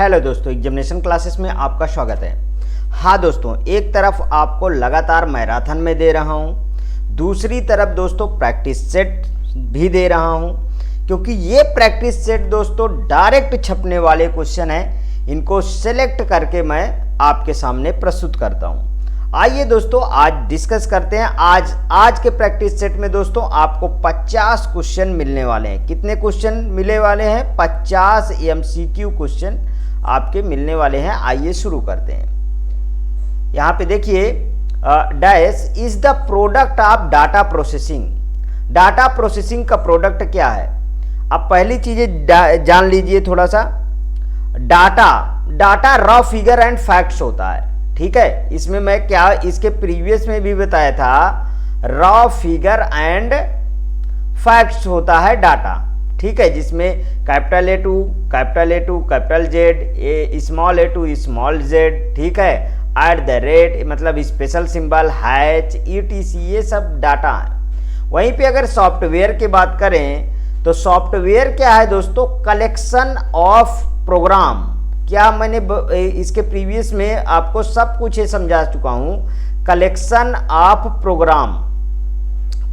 Hello दोस्तों, examination classes में आपका स्वागत है। हाँ दोस्तों, एक तरफ आपको लगातार मैराथन में दे रहा हूँ, दूसरी तरफ दोस्तों प्रैक्टिस सेट भी दे रहा हूँ, क्योंकि ये प्रैक्टिस सेट दोस्तों डायरेक्ट छपने वाले क्वेश्चन हैं। इनको सेलेक्ट करके मैं आपके सामने प्रस्तुत करता हूँ। आइए दोस्तों आज डिस्कस करते हैं। आज के प्रैक्टिस सेट में दोस्तों आपको 50 क्वेश्चन मिलने वाले हैं। कितने क्वेश्चन मिलने वाले हैं? 50 एमसीक्यू क्वेश्चन आपके मिलने वाले हैं। आइए शुरू करते हैं। यहाँ पे देखिए, dash is the product of data processing. Data processing का प्रोडक्ट क्या है? अब पहली चीजें जान लीजिए थोड़ा सा। Data raw figure and facts होता है, ठीक है। इसमें मैं क्या इसके प्रीवियस में भी बताया था, रॉ फिगर एंड फैक्ट्स होता है डाटा, ठीक है, जिसमें capital A2 capital Z, small a2 small z, ठीक है, एट द रेट मतलब स्पेशल सिंबल, हैच, ETC, ये सब डाटा है। वहीं पे अगर सॉफ्टवेयर की बात करें तो सॉफ्टवेयर क्या है दोस्तों? Collection of program. क्या मैंने इसके प्रीवियस में आपको सब कुछ ये समझा चुका हूं। Collection of program,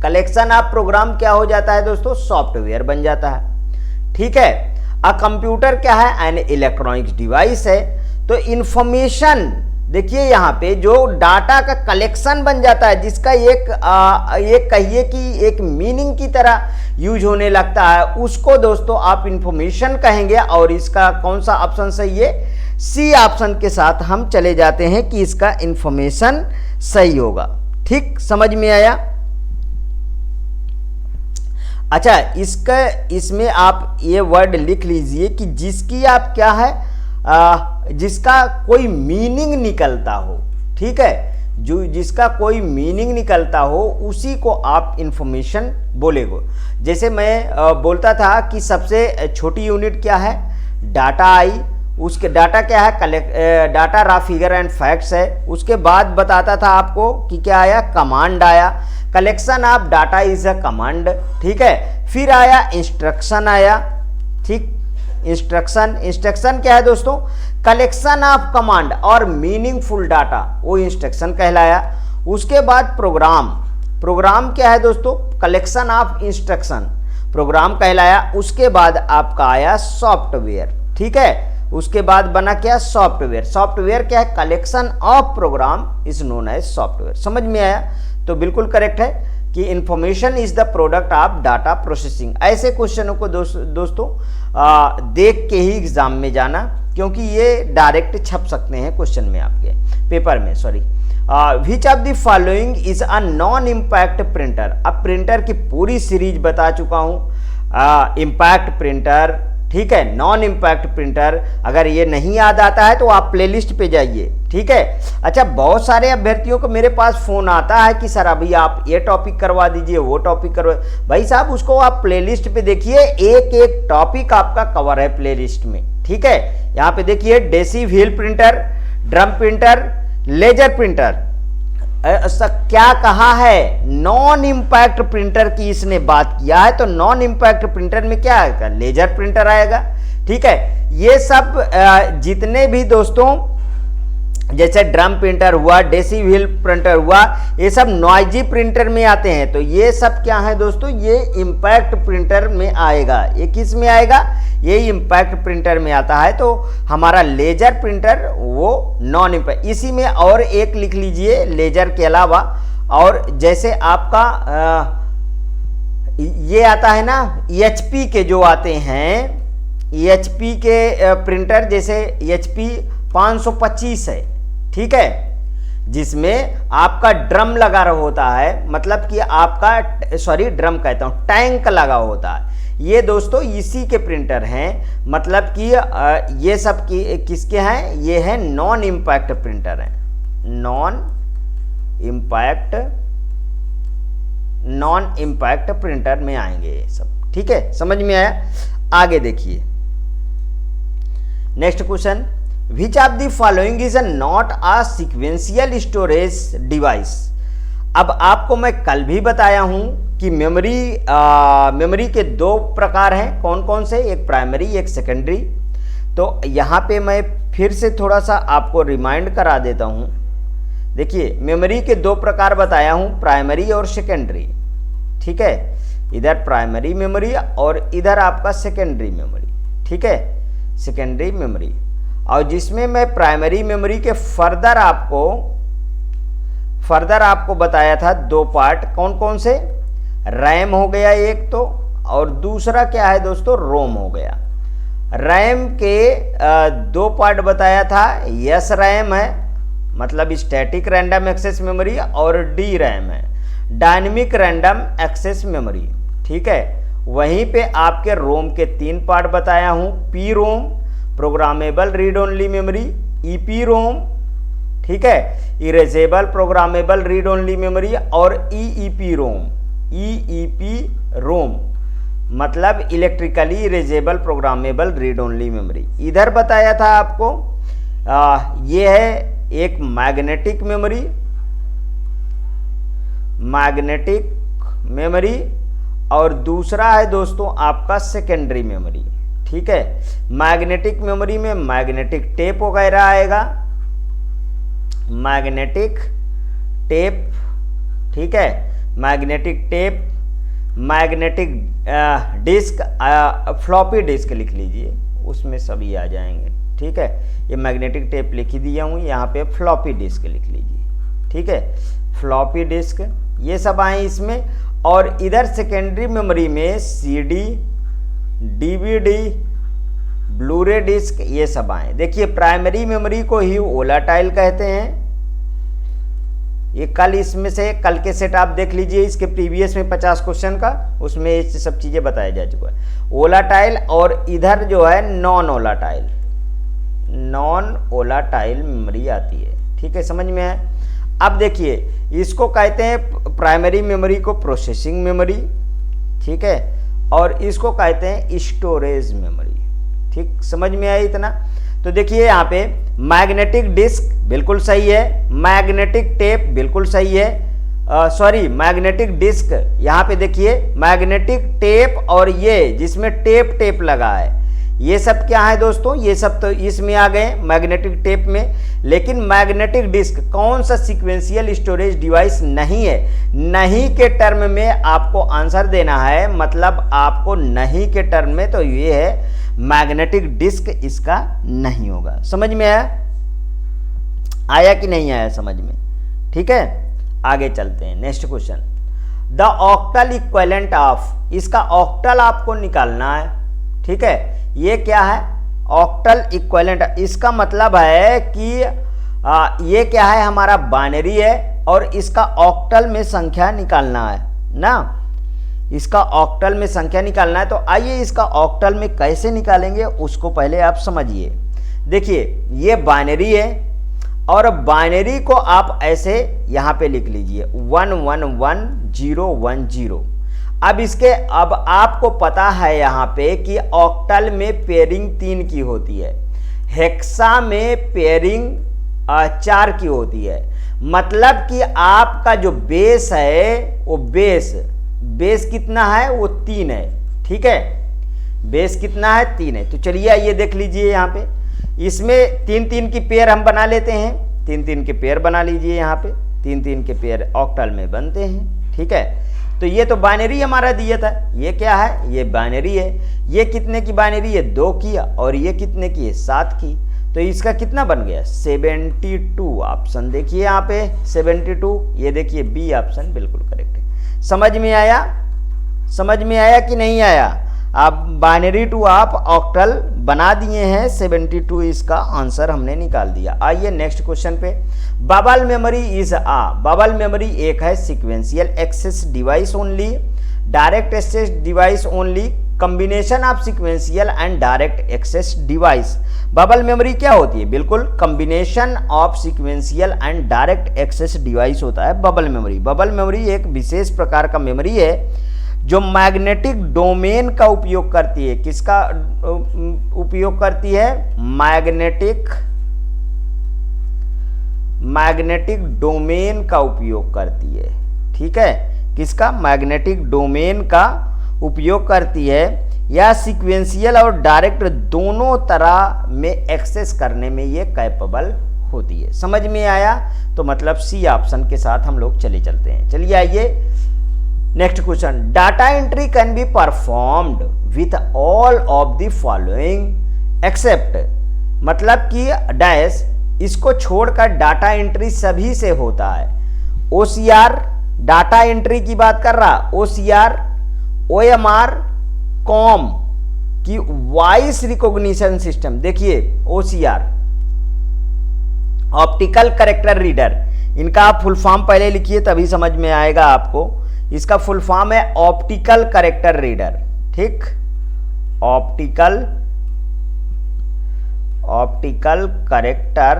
collection of program क्या हो जाता है दोस्तों? सॉफ्टवेयर बन जाता है, ठीक है। अ कंप्यूटर क्या है? एन इलेक्ट्रॉनिक्स डिवाइस है। तो इंफॉर्मेशन देखिए, यहाँ पे जो डाटा का कलेक्शन बन जाता है, जिसका एक कहिए कि एक मीनिंग की तरह यूज होने लगता है, उसको दोस्तों आप इंफॉर्मेशन कहेंगे। और इसका कौन सा ऑप्शन सही है? सी ऑप्शन के साथ हम चले जाते हैं कि इसका इंफॉर्मेशन सही होगा। ठीक, समझ में आया? अच्छा, इसमें आप ये वर्ड लिख लीजिए कि जिसकी आप क्या है, जिसका कोई मीनिंग निकलता हो, ठीक है, जो जिसका कोई मीनिंग निकलता हो उसी को आप इंफॉर्मेशन बोलेगो। जैसे मैं बोलता था कि सबसे छोटी यूनिट क्या है? Data I. उसके डाटा क्या है? Data raw figure and facts है। उसके बाद बताता था आपको कि क्या आया? कमांड आया। Collection of data is a command, ठीक है। फिर आया इंस्ट्रक्शन आया, ठीक। इंस्ट्रक्शन क्या है दोस्तों? कलेक्शन ऑफ कमांड और मीनिंगफुल डाटा, वो इंस्ट्रक्शन कहलाया। उसके बाद प्रोग्राम क्या है दोस्तों? कलेक्शन ऑफ इंस्ट्रक्शन, प्रोग्राम कहलाया। उसके बाद आपका आया सॉफ्टवेयर, ठीक है। उसके बाद बना क्या? सॉफ्टवेयर क्या है? Collection of program is known as software. समझ में आया? तो बिल्कुल करेक्ट है कि information is the product of data processing. ऐसे क्वेश्चनों को दोस्तों देख के ही एग्जाम में जाना, क्योंकि ये डायरेक्ट छप सकते हैं क्वेश्चन में, आपके पेपर में, sorry. Which of the following is a non impact printer. अब प्रिंटर की पूरी सीरीज बता चुका हूं। इम्पैक्ट प्रिंटर, ठीक है, नॉन इम्पैक्ट प्रिंटर। अगर ये नहीं याद आता है तो आप प्लेलिस्ट पे जाइए, ठीक है। अच्छा, बहुत सारे अभ्यर्थियों को मेरे पास फोन आता है कि सर अभी आप ये टॉपिक करवा दीजिए, वो टॉपिक करवा। भाई साहब, उसको आप प्लेलिस्ट पे देखिए, एक एक टॉपिक आपका कवर है प्लेलिस्ट में, ठीक है। यहाँ पे देखिए, daisy wheel printer, drum printer, laser printer. क्या कहा है? नॉन इम्पैक्ट प्रिंटर की इसने बात किया है, तो नॉन इम्पैक्ट प्रिंटर में क्या आएगा? लेजर प्रिंटर आएगा, ठीक है। ये सब जितने भी दोस्तों, जैसे ड्रम प्रिंटर हुआ, डेसी व्हील प्रिंटर हुआ, ये सब नॉइजी प्रिंटर में आते हैं। तो ये सब क्या है दोस्तों? ये इम्पैक्ट प्रिंटर में आएगा। ये किस में आएगा? ये इम्पैक्ट प्रिंटर में आता है। तो हमारा लेजर प्रिंटर वो नॉन इम्पैक्ट। इसी में और एक लिख लीजिए लेजर के अलावा। और जैसे आपका ये आता है ना, HP के जो आते हैं, HP के प्रिंटर, जैसे HP 525 है, ठीक है, जिसमें आपका ड्रम लगा रहा होता है, मतलब कि आपका, सॉरी ड्रम कहता हूं, टैंक लगा होता है। ये दोस्तों इसी के प्रिंटर हैं, मतलब कि ये सब किसके हैं? ये है नॉन इम्पैक्ट प्रिंटर है। नॉन इम्पैक्ट प्रिंटर में आएंगे ये सब, ठीक है। समझ में आया? आगे देखिए, next question. Which of the following is not a sequential storage device? अब आपको मैं कल भी बताया हूं कि मेमोरी के दो प्रकार हैं। कौन कौन से? एक प्राइमरी, एक सेकेंडरी। तो यहाँ पे मैं फिर से थोड़ा सा आपको रिमाइंड करा देता हूँ। देखिए मेमोरी के दो प्रकार बताया हूँ, प्राइमरी और सेकेंडरी। ठीक है, इधर प्राइमरी मेमोरी और इधर आपका सेकेंडरी मेमोरी। ठीक है, सेकेंडरी मेमोरी। और जिसमें मैं प्राइमरी मेमोरी के फर्दर आपको बताया था दो पार्ट, कौन कौन से, रैम हो गया एक तो, और दूसरा क्या है दोस्तों, रोम हो गया। रैम के दो पार्ट बताया था, यस रैम है मतलब स्टैटिक रैंडम एक्सेस मेमोरी, और डी रैम है डायनेमिक रैंडम एक्सेस मेमोरी। ठीक है, वहीं पे आपके रोम के तीन पार्ट बताया हूं, P ROM programmable read only memory, EP ROM, ठीक है, erasable programmable read only memory, और ईईपी रोम, ईईपी रोम मतलब electrically erasable programmable read only memory. इधर बताया था आपको ये है एक मैग्नेटिक मेमोरी और दूसरा है दोस्तों आपका सेकेंडरी मेमोरी। ठीक है, मैग्नेटिक मेमोरी में मैग्नेटिक टेप वगैरह आएगा, मैग्नेटिक टेप, ठीक है, magnetic tape, magnetic disk, floppy disk लिख लीजिए, उसमें सभी आ जाएंगे। ठीक है, ये मैग्नेटिक टेप लिख ही दिया हूँ, यहाँ पे फ्लॉपी डिस्क लिख लीजिए। ठीक है, फ्लॉपी डिस्क ये सब आए इसमें। और इधर सेकेंडरी मेमोरी में सीडी, डीवीडी, ब्लूरे डिस्क ये सब आए। देखिए प्राइमरी मेमोरी को ही वोलाटाइल कहते हैं। ये कल इसमें से कल के सेट आप देख लीजिए, इसके प्रीवियस में 50 क्वेश्चन का, उसमें ये सब चीज़ें बताया जा चुका है। वोलाटाइल, और इधर जो है नॉन वोलाटाइल मेमोरी आती है। ठीक है, समझ में है। अब देखिए इसको कहते हैं प्राइमरी मेमोरी को प्रोसेसिंग मेमोरी, ठीक है, और इसको कहते हैं स्टोरेज मेमोरी। ठीक, समझ में आया इतना। तो देखिए यहाँ पे मैग्नेटिक डिस्क बिल्कुल सही है, मैग्नेटिक टेप बिल्कुल सही है, मैग्नेटिक डिस्क, यहाँ पे देखिए मैग्नेटिक टेप, और ये जिसमें टेप लगा है ये सब क्या है दोस्तों, ये सब तो इसमें आ गए मैग्नेटिक टेप में। लेकिन मैग्नेटिक डिस्क कौन सा सीक्वेंशियल स्टोरेज डिवाइस नहीं है, नहीं के टर्म में आपको आंसर देना है, मतलब आपको नहीं के टर्म में तो ये है मैग्नेटिक डिस्क, इसका नहीं होगा। समझ में आया कि नहीं आया समझ में? ठीक है, आगे चलते हैं। Next question, the octal equivalent of, इसका ऑक्टल आपको निकालना है। ठीक है, ये क्या है, ऑक्टल इक्विवेलेंट, इसका मतलब है कि ये क्या है, हमारा बाइनरी है और इसका ऑक्टल में संख्या निकालना है ना, इसका ऑक्टल में संख्या निकालना है। तो आइए इसका ऑक्टल में कैसे निकालेंगे उसको पहले आप समझिए। देखिए ये बाइनरी है और बाइनरी को आप ऐसे यहाँ पे लिख लीजिए 111010। अब आपको पता है यहाँ पे कि ऑक्टल में पेयरिंग 3 की होती है, हेक्सा में पेयरिंग 4 की होती है। मतलब कि आपका जो बेस है वो बेस कितना है, वो 3 है। ठीक है, बेस कितना है, 3 है। तो चलिए ये देख लीजिए यहाँ पे, इसमें 3-3 की पेयर हम बना लेते हैं, 3-3 के पेयर बना लीजिए यहाँ पे, 3-3 के पेयर ऑक्टल में बनते हैं। ठीक है, तो ये तो बाइनरी हमारा दिया था, ये क्या है, ये बाइनरी है। ये कितने की बाइनरी है, 2 की, और ये कितने की है, 7 की। तो इसका कितना बन गया, 72। ऑप्शन देखिए यहाँ पे 72, ये देखिए बी ऑप्शन बिल्कुल करेक्ट है। समझ में आया कि नहीं आया? आप बाइनरी टू आप ऑक्टल बना दिए हैं, 72 इसका आंसर हमने निकाल दिया। आइए नेक्स्ट क्वेश्चन पे। Bubble memory is bubble memory एक है sequential access device only, direct access device only, combination of sequential and direct access device. Bubble memory क्या होती है, बिल्कुल combination of sequential and direct access device होता है bubble memory. Bubble memory एक विशेष प्रकार का मेमोरी है जो मैग्नेटिक डोमेन का उपयोग करती है। किसका उपयोग करती है, मैग्नेटिक डोमेन का उपयोग करती है। ठीक है, किसका, मैग्नेटिक डोमेन का उपयोग करती है। या सीक्वेंशियल और डायरेक्ट दोनों तरह में एक्सेस करने में ये कैपेबल होती है। समझ में आया? तो मतलब सी ऑप्शन के साथ हम लोग चलते हैं। चलिए आइए next question. Data entry can be performed with all of the following except, मतलब कि डैश इसको छोड़कर डाटा एंट्री सभी से होता है। OCR डाटा एंट्री की बात कर रहा, OCR, OMR, कॉम की वॉइस रिकॉग्निशन सिस्टम। देखिए OCR ऑप्टिकल कैरेक्टर रीडर, इनका आप फुल फॉर्म पहले लिखिए तभी समझ में आएगा आपको। इसका फुल फॉर्म है ऑप्टिकल कैरेक्टर रीडर, ठीक, ऑप्टिकल कैरेक्टर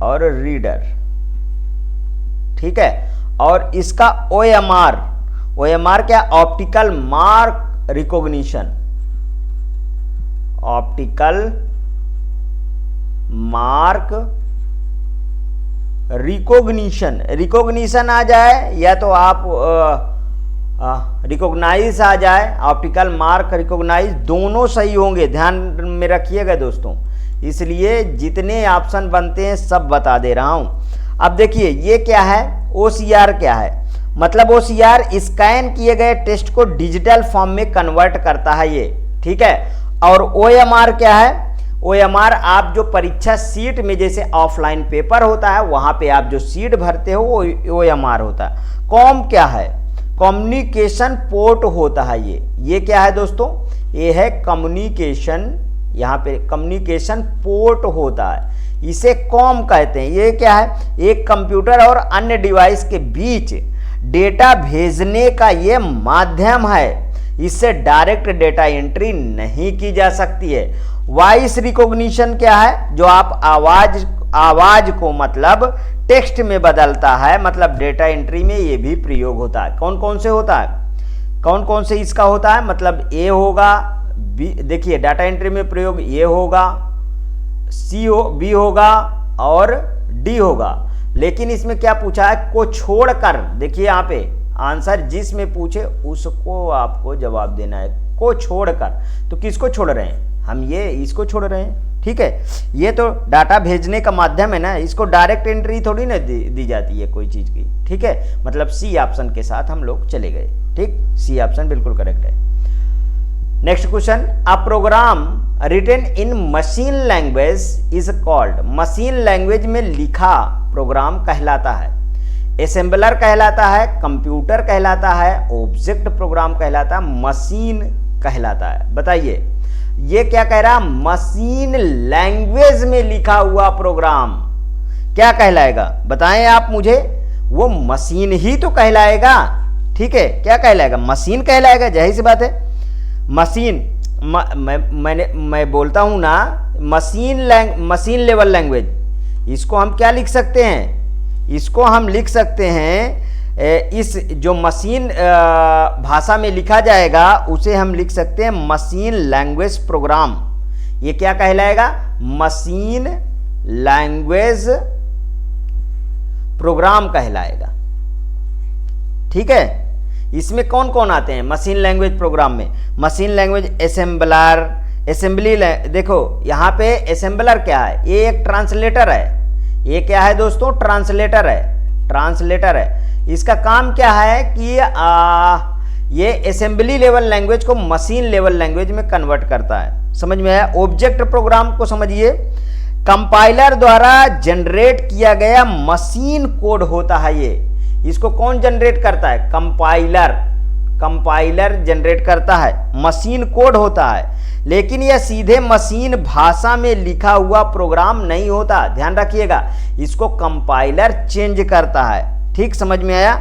और रीडर, ठीक है। और इसका OMR क्या? Optical mark recognition, optical mark recognition आ जाए या तो आप रिकॉग्नाइज आ जाए, ऑप्टिकल मार्क रिकॉग्नाइज, दोनों सही होंगे, ध्यान में रखिएगा दोस्तों। इसलिए जितने ऑप्शन बनते हैं सब बता दे रहा हूं। अब देखिए ये क्या है, OCR क्या है? मतलब OCR स्कैन किए गए टेक्स्ट को डिजिटल फॉर्म में कन्वर्ट करता है ये, ठीक है। और OMR क्या है? OMR आप जो परीक्षा सीट में जैसे ऑफलाइन पेपर होता है वहां पे आप जो सीट भरते हो वो OMR होता है। कॉम क्या है? कम्युनिकेशन पोर्ट होता है ये क्या है दोस्तों? ये है कम्युनिकेशन, यहाँ पे कम्युनिकेशन पोर्ट होता है, इसे कॉम कहते हैं। ये क्या है? एक कंप्यूटर और अन्य डिवाइस के बीच डेटा भेजने का ये माध्यम है, इससे डायरेक्ट डेटा एंट्री नहीं की जा सकती है। वॉइस रिकॉग्निशन क्या है? जो आप आवाज को मतलब टेक्स्ट में बदलता है, मतलब डेटा एंट्री में ये भी प्रयोग होता है। कौन कौन से होता है? कौन कौन से इसका होता है? मतलब ए होगा, बी, देखिए डाटा एंट्री में प्रयोग ए होगा, बी होगा और डी होगा। लेकिन इसमें क्या पूछा है? को छोड़कर, देखिए यहाँ पे आंसर जिसमें पूछे उसको आपको जवाब देना है। को छोड़कर, तो किसको छोड़ रहे हैं हम? ये इसको छोड़ रहे हैं, ठीक है। ये तो डाटा भेजने का माध्यम है ना, इसको डायरेक्ट एंट्री थोड़ी ना दी जाती है कोई चीज की, ठीक है। मतलब सी ऑप्शन के साथ हम लोग चले गए, ठीक, सी ऑप्शन बिल्कुल करेक्ट है। Next question, a program written in machine language is called, machine language में लिखा प्रोग्राम कहलाता है, असेंबलर कहलाता है, कंप्यूटर कहलाता है, ऑब्जेक्ट प्रोग्राम कहलाता है, मशीन कहलाता है। बताइए ये क्या कह रहा? मशीन लैंग्वेज में लिखा हुआ प्रोग्राम क्या कहलाएगा? बताएं आप मुझे। वो मशीन ही तो कहलाएगा, ठीक है। क्या कहलाएगा? मशीन कहलाएगा, जाहिर सी बात है। मशीन मैं बोलता हूं ना, मशीन लेवल लैंग्वेज, इसको हम क्या लिख सकते हैं? इसको हम लिख सकते हैं, इस जो मशीन भाषा में लिखा जाएगा उसे हम लिख सकते हैं मशीन लैंग्वेज प्रोग्राम। ये क्या कहलाएगा? मशीन लैंग्वेज प्रोग्राम कहलाएगा, ठीक है। इसमें कौन कौन आते हैं मशीन लैंग्वेज प्रोग्राम में? मशीन लैंग्वेज असेंबलर, असेंबली, देखो यहाँ पे असेंबलर क्या है? ये एक ट्रांसलेटर है। ये क्या है दोस्तों? ट्रांसलेटर है, ट्रांसलेटर है। इसका काम क्या है कि ये असेंबली लेवल लैंग्वेज को मशीन लेवल लैंग्वेज में कन्वर्ट करता है। समझ में आया? ऑब्जेक्ट प्रोग्राम को समझिए, कंपाइलर द्वारा जनरेट किया गया मशीन कोड होता है ये। इसको कौन जनरेट करता है? कंपाइलर जनरेट करता है, मशीन कोड होता है। लेकिन यह सीधे मशीन भाषा में लिखा हुआ प्रोग्राम नहीं होता, ध्यान रखिएगा। इसको कंपाइलर चेंज करता है, ठीक, समझ में आया?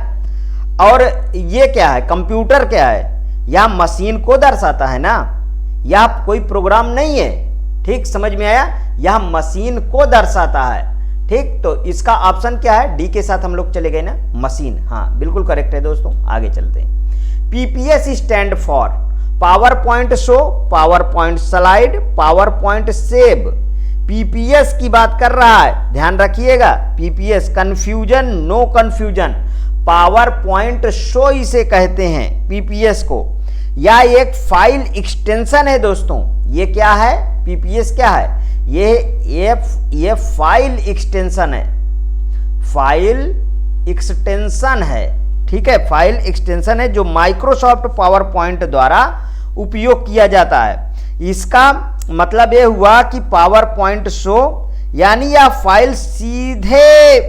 और ये क्या है? कंप्यूटर क्या है? यह मशीन को दर्शाता है ना, यह कोई प्रोग्राम नहीं है, ठीक, समझ में आया? यह मशीन को दर्शाता है, ठीक। तो इसका ऑप्शन क्या है? डी के साथ हम लोग चले गए ना, मशीन। हाँ बिल्कुल करेक्ट है दोस्तों, आगे चलते हैं। PPS stand for PowerPoint show, PowerPoint slide, PowerPoint save. PPS की बात कर रहा है, ध्यान रखिएगा। PPS confusion, no confusion, PowerPoint show इसे कहते हैं पीपीएस को। या एक फाइल एक्सटेंशन है दोस्तों। ये क्या है, पीपीएस क्या है, ये फाइल एक्सटेंशन है, फाइल एक्सटेंशन है, ठीक है, फाइल एक्सटेंशन है जो माइक्रोसॉफ्ट पावर पॉइंट द्वारा उपयोग किया जाता है। इसका मतलब यह हुआ कि पावर पॉइंट शो यानी यह फाइल सीधे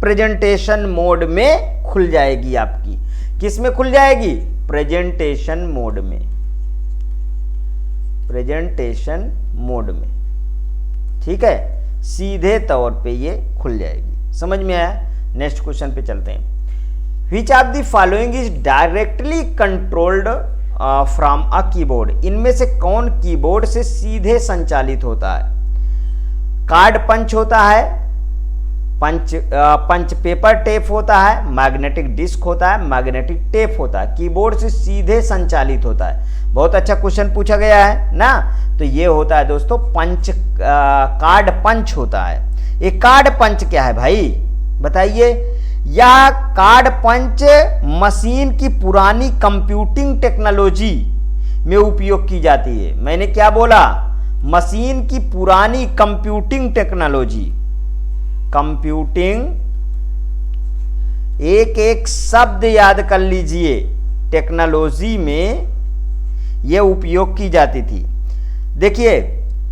प्रेजेंटेशन मोड में खुल जाएगी आपकी। किस में खुल जाएगी, प्रेजेंटेशन मोड में, प्रेजेंटेशन मोड में, ठीक है, सीधे तौर पे ये खुल जाएगी। समझ में आया। नेक्स्ट क्वेश्चन पे चलते हैं। Which of the following is directly controlled from a keyboard? इनमें से कौन कीबोर्ड से सीधे संचालित होता है? कार्ड पंच होता है, पंच पेपर टेप होता है, मैग्नेटिक डिस्क होता है, मैग्नेटिक टेप होता है, कीबोर्ड से सीधे संचालित होता है। बहुत अच्छा क्वेश्चन पूछा गया है ना। तो ये होता है दोस्तों पंच, कार्ड पंच होता है। ये कार्ड पंच क्या है भाई बताइए। यह कार्ड पंच मशीन की पुरानी कंप्यूटिंग टेक्नोलॉजी में उपयोग की जाती है। मैंने क्या बोला, मशीन की पुरानी कंप्यूटिंग टेक्नोलॉजी, कंप्यूटिंग, एक एक शब्द याद कर लीजिए, टेक्नोलॉजी में यह उपयोग की जाती थी। देखिए,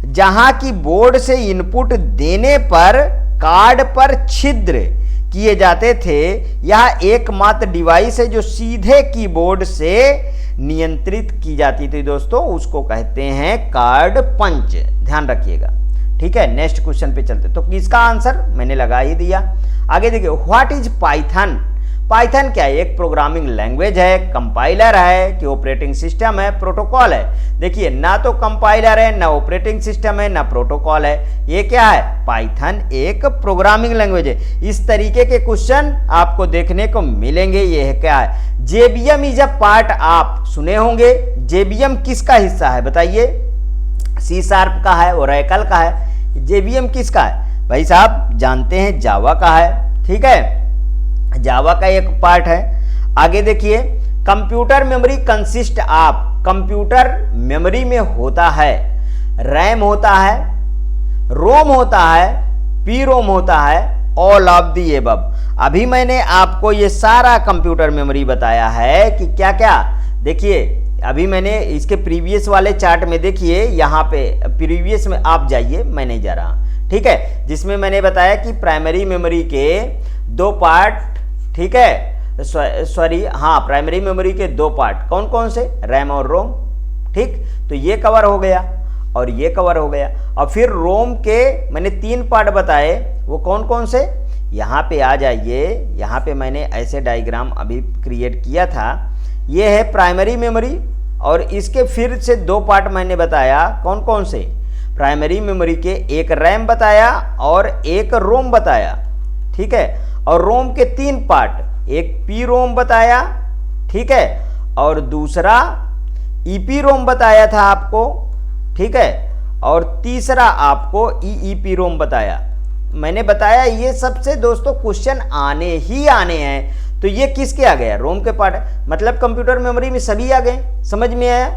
जहां की बोर्ड से इनपुट देने पर कार्ड पर छिद्र किए जाते थे, यह एकमात्र डिवाइस है जो सीधे कीबोर्ड से नियंत्रित की जाती थी दोस्तों, उसको कहते हैं कार्ड पंच। ध्यान रखिएगा, ठीक है। नेक्स्ट क्वेश्चन पे चलते। तो इसका आंसर मैंने लगा ही दिया। आगे देखिए, व्हाट इज पाइथन। पाइथन क्या है, एक प्रोग्रामिंग लैंग्वेज है, कंपाइलर है कि ऑपरेटिंग सिस्टम है, प्रोटोकॉल है। देखिए, ना तो कंपाइलर है, ना ऑपरेटिंग सिस्टम है, ना प्रोटोकॉल है। ये क्या है, पाइथन एक प्रोग्रामिंग लैंग्वेज है। इस तरीके के क्वेश्चन आपको देखने को मिलेंगे। ये है क्या है, जेबीएम इज अ पार्ट, आप सुने होंगे। जेबीएम किसका हिस्सा है बताइए, सी शार्प का है, ओरेकल का है। जेबीएम किसका है भाई साहब, जानते हैं जावा का है, ठीक है, जावा का एक पार्ट है। आगे देखिए, computer memory consist of, computer memory में होता है रैम होता है, रोम होता है, पी रोम होता है, ऑल ऑफ दी एबव। अभी मैंने आपको ये सारा कंप्यूटर मेमोरी बताया है कि क्या क्या। देखिए, अभी मैंने इसके प्रीवियस वाले चार्ट में देखिए, यहाँ पे प्रीवियस में आप जाइए, मैं नहीं जा रहा, ठीक है, जिसमें मैंने बताया कि प्राइमरी मेमोरी के दो पार्ट, ठीक है, सॉरी हाँ, प्राइमरी मेमोरी के दो पार्ट कौन कौन से, रैम और रोम, ठीक। तो ये कवर हो गया और ये कवर हो गया। और फिर रोम के मैंने 3 पार्ट बताए, वो कौन कौन से, यहाँ पे आ जाइए। यहाँ पे मैंने ऐसे डायग्राम अभी क्रिएट किया था। ये है प्राइमरी मेमोरी और इसके फिर से 2 पार्ट मैंने बताया, कौन कौन से, प्राइमरी मेमोरी के एक रैम बताया और एक रोम बताया, ठीक है। और रोम के 3 पार्ट, एक पी रोम बताया, ठीक है, और दूसरा ईपी रोम बताया था आपको, ठीक है, और तीसरा आपको ईईपी रोम बताया। मैंने बताया ये सबसे दोस्तों क्वेश्चन आने ही आने हैं। तो ये किसके आ गया, रोम के पार्ट, मतलब कंप्यूटर मेमोरी में सभी आ गए। समझ में आया,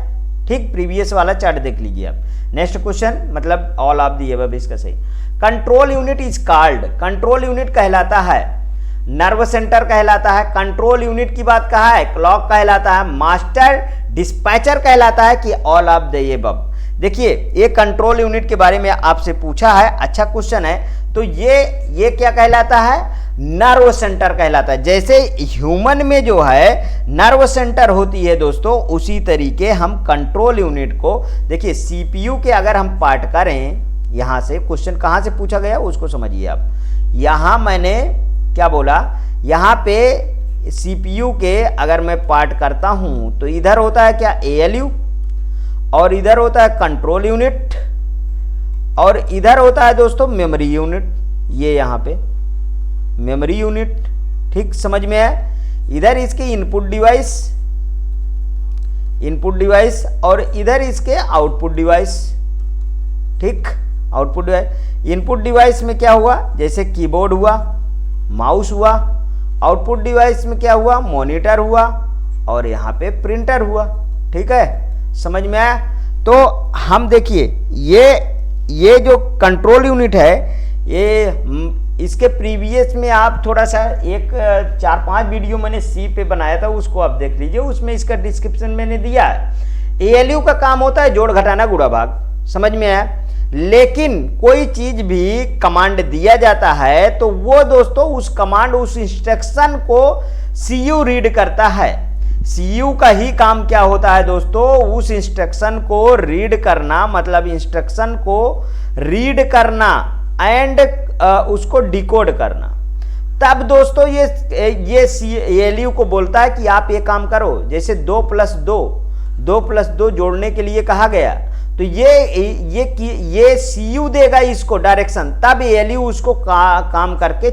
ठीक। प्रीवियस वाला चार्ट देख लीजिए आप। नेक्स्ट क्वेश्चन, मतलब ऑल ऑफ दी अबव इसका सही। Control unit is called, control unit कहलाता है, नर्व सेंटर कहलाता है, कंट्रोल यूनिट की बात कहा है, क्लॉक कहलाता है, मास्टर डिस्पैचर कहलाता है कि ऑल ऑफ द अबव। देखिए, ये कंट्रोल यूनिट के बारे में आपसे पूछा है, अच्छा क्वेश्चन है। तो ये क्या कहलाता है, नर्व सेंटर कहलाता है। जैसे ह्यूमन में जो है नर्व सेंटर होती है दोस्तों, उसी तरीके हम कंट्रोल यूनिट को, देखिए सीपीयू के अगर हम पार्ट करें, यहां से क्वेश्चन कहां से पूछा गया उसको समझिए आप। यहां मैंने क्या बोला, यहां पे सीपीयू के अगर मैं पार्ट करता हूं तो इधर होता है क्या, एएलयू, और इधर होता है कंट्रोल यूनिट, और इधर होता है दोस्तों मेमोरी यूनिट। ये यहां पे मेमोरी यूनिट, ठीक, समझ में आया। इधर इसके इनपुट डिवाइस और इधर इसके आउटपुट डिवाइस, ठीक, आउटपुट डिवाइस। इनपुट डिवाइस में क्या हुआ, जैसे कीबोर्ड हुआ, माउस हुआ। आउटपुट डिवाइस में क्या हुआ, मॉनिटर हुआ और यहाँ पे प्रिंटर हुआ, ठीक है, समझ में आया। तो हम देखिए ये जो कंट्रोल यूनिट है, ये इसके प्रीवियस में आप थोड़ा सा एक 4-5 वीडियो मैंने सी पे बनाया था, उसको आप देख लीजिए, उसमें इसका डिस्क्रिप्शन मैंने दिया है। एएलयू का काम होता है जोड़ घटाना गुणा भाग, समझ में आया। लेकिन कोई चीज भी कमांड दिया जाता है तो वो दोस्तों उस कमांड, उस इंस्ट्रक्शन को सीयू रीड करता है। सीयू का ही काम क्या होता है दोस्तों, उस इंस्ट्रक्शन को रीड करना, मतलब इंस्ट्रक्शन को रीड करना एंड उसको डिकोड करना। तब दोस्तों ये एएलयू को बोलता है कि आप ये काम करो। जैसे 2+2 जोड़ने के लिए कहा गया, तो ये सीयू देगा इसको डायरेक्शन, तब एएलयू उसको काम करके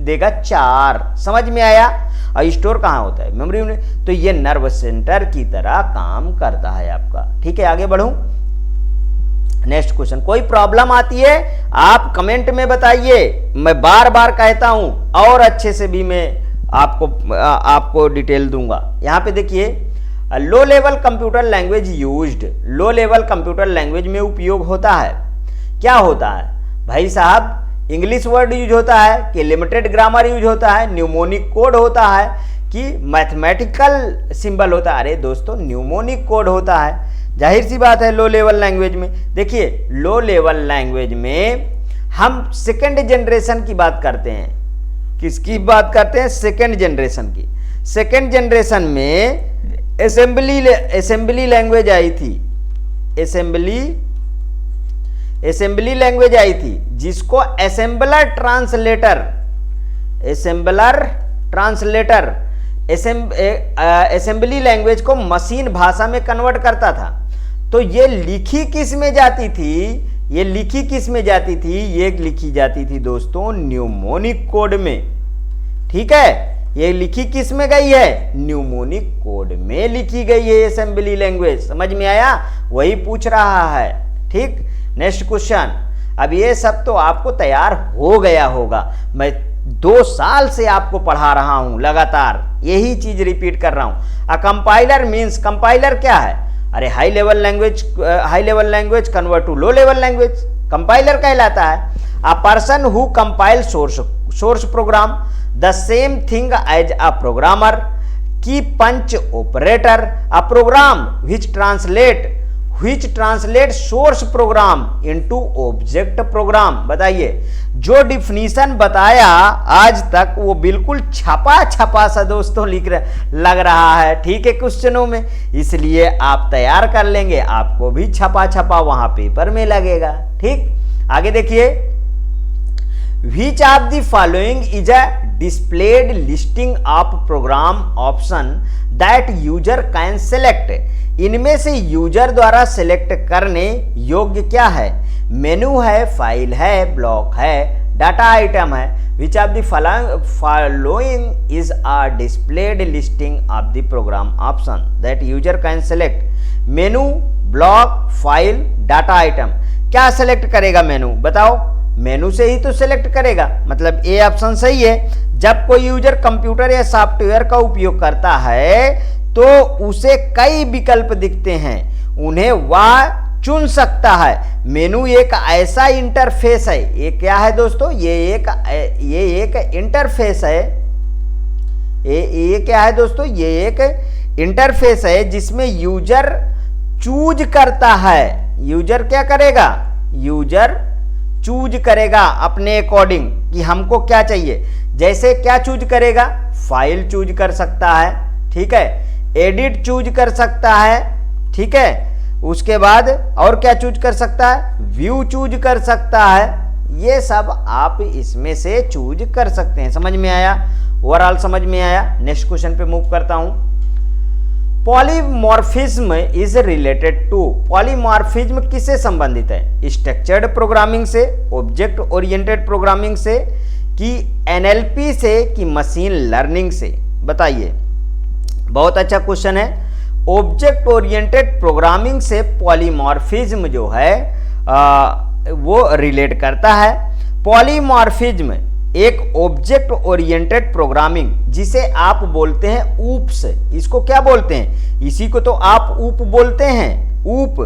देगा 4। समझ में आया। और स्टोर कहाँ होता है, मेमोरी में। तो ये नर्व सेंटर की तरह काम करता है आपका। ठीक है, आगे बढ़ूं। नेक्स्ट क्वेश्चन, कोई प्रॉब्लम आती है आप कमेंट में बताइए, मैं बार बार कहता हूं और अच्छे से भी मैं आपको डिटेल दूंगा। यहां पे देखिए, low level computer language used, low level computer language में उपयोग होता है। क्या होता है भाई साहब, इंग्लिश वर्ड यूज होता है कि लिमिटेड ग्रामर यूज होता है, न्यूमोनिक कोड होता है कि मैथमेटिकल सिंबल होता है। अरे दोस्तों, न्यूमोनिक कोड होता है, जाहिर सी बात है लो लेवल लैंग्वेज में। देखिए, लो लेवल लैंग्वेज में हम सेकेंड जनरेशन की बात करते हैं। किसकी बात करते हैं? सेकेंड जनरेशन की। सेकेंड जनरेशन में असेंबली लैंग्वेज आई थी, असेंबली लैंग्वेज आई थी, जिसको असेंबलर ट्रांसलेटर असेंबली लैंग्वेज को मशीन भाषा में कन्वर्ट करता था। तो ये लिखी किस में जाती थी? ये लिखी लिखी जाती थी दोस्तों न्यूमोनिक कोड में। ठीक है, ये लिखी किस में गई है? न्यूमोनिक कोड में लिखी गई है असेंबली लैंग्वेज। समझ में आया? वही पूछ रहा है। ठीक, नेक्स्ट क्वेश्चन। अब ये सब तो आपको तैयार हो गया होगा, मैं 2 साल से आपको पढ़ा रहा हूं, लगातार यही चीज रिपीट कर रहा हूं। अ कंपाइलर मीन्स, कंपाइलर क्या है? अरे high level language convert to low level language, compiler कहलाता है। A person who compile source program, the same thing as a programmer. Key punch operator, a program which translate source program into object program. बताइए, जो definition बताया आज तक वो बिल्कुल छपा सा दोस्तों लग रहा है। ठीक है, क्वेश्चनों में, इसलिए आप तैयार कर लेंगे, आपको भी छपा वहां पेपर में लगेगा। ठीक, आगे देखिए। Which of the following is a displayed listing of program option that user can select? इनमें से यूजर द्वारा सेलेक्ट करने योग्य क्या है? मेनू है, फाइल है, ब्लॉक है, डाटा आइटम है। Which of the following is a displayed listing of the program option that user can select? Menu, block, file, data item. क्या सेलेक्ट करेगा मेनू? बताओ, मेनू से ही तो सेलेक्ट करेगा, मतलब ए ऑप्शन सही है। जब कोई यूजर कंप्यूटर या सॉफ्टवेयर का उपयोग करता है तो उसे कई विकल्प दिखते हैं, उन्हें वह चुन सकता है। मेनू एक ऐसा इंटरफेस है, ये क्या है दोस्तों? ये एक इंटरफेस है। ये क्या है दोस्तों? ये एक इंटरफेस है जिसमें यूजर चूज करता है। यूजर क्या करेगा? यूजर चूज करेगा अपने अकॉर्डिंग कि हमको क्या चाहिए। जैसे क्या चूज करेगा? फाइल चूज कर सकता है, ठीक है, एडिट चूज कर सकता है, ठीक है, उसके बाद और क्या चूज कर सकता है? व्यू चूज कर सकता है। ये सब आप इसमें से चूज कर सकते हैं। समझ में आया? ओवरऑल समझ में आया? नेक्स्ट क्वेश्चन पे मूव करता हूं। Polymorphism is related to, polymorphism किससे संबंधित है? स्ट्रक्चर्ड प्रोग्रामिंग से, ऑब्जेक्ट ओरिएंटेड प्रोग्रामिंग से, कि एनएलपी से, कि मशीन लर्निंग से? बताइए, बहुत अच्छा क्वेश्चन है। ऑब्जेक्ट ओरिएंटेड प्रोग्रामिंग से पॉलीमॉर्फिज्म जो है वो रिलेट करता है। एक ऑब्जेक्ट ओरिएंटेड प्रोग्रामिंग, जिसे आप बोलते हैं ऊप्स। इसको क्या बोलते हैं? इसी को तो आप ऊप बोलते हैं, ऊप।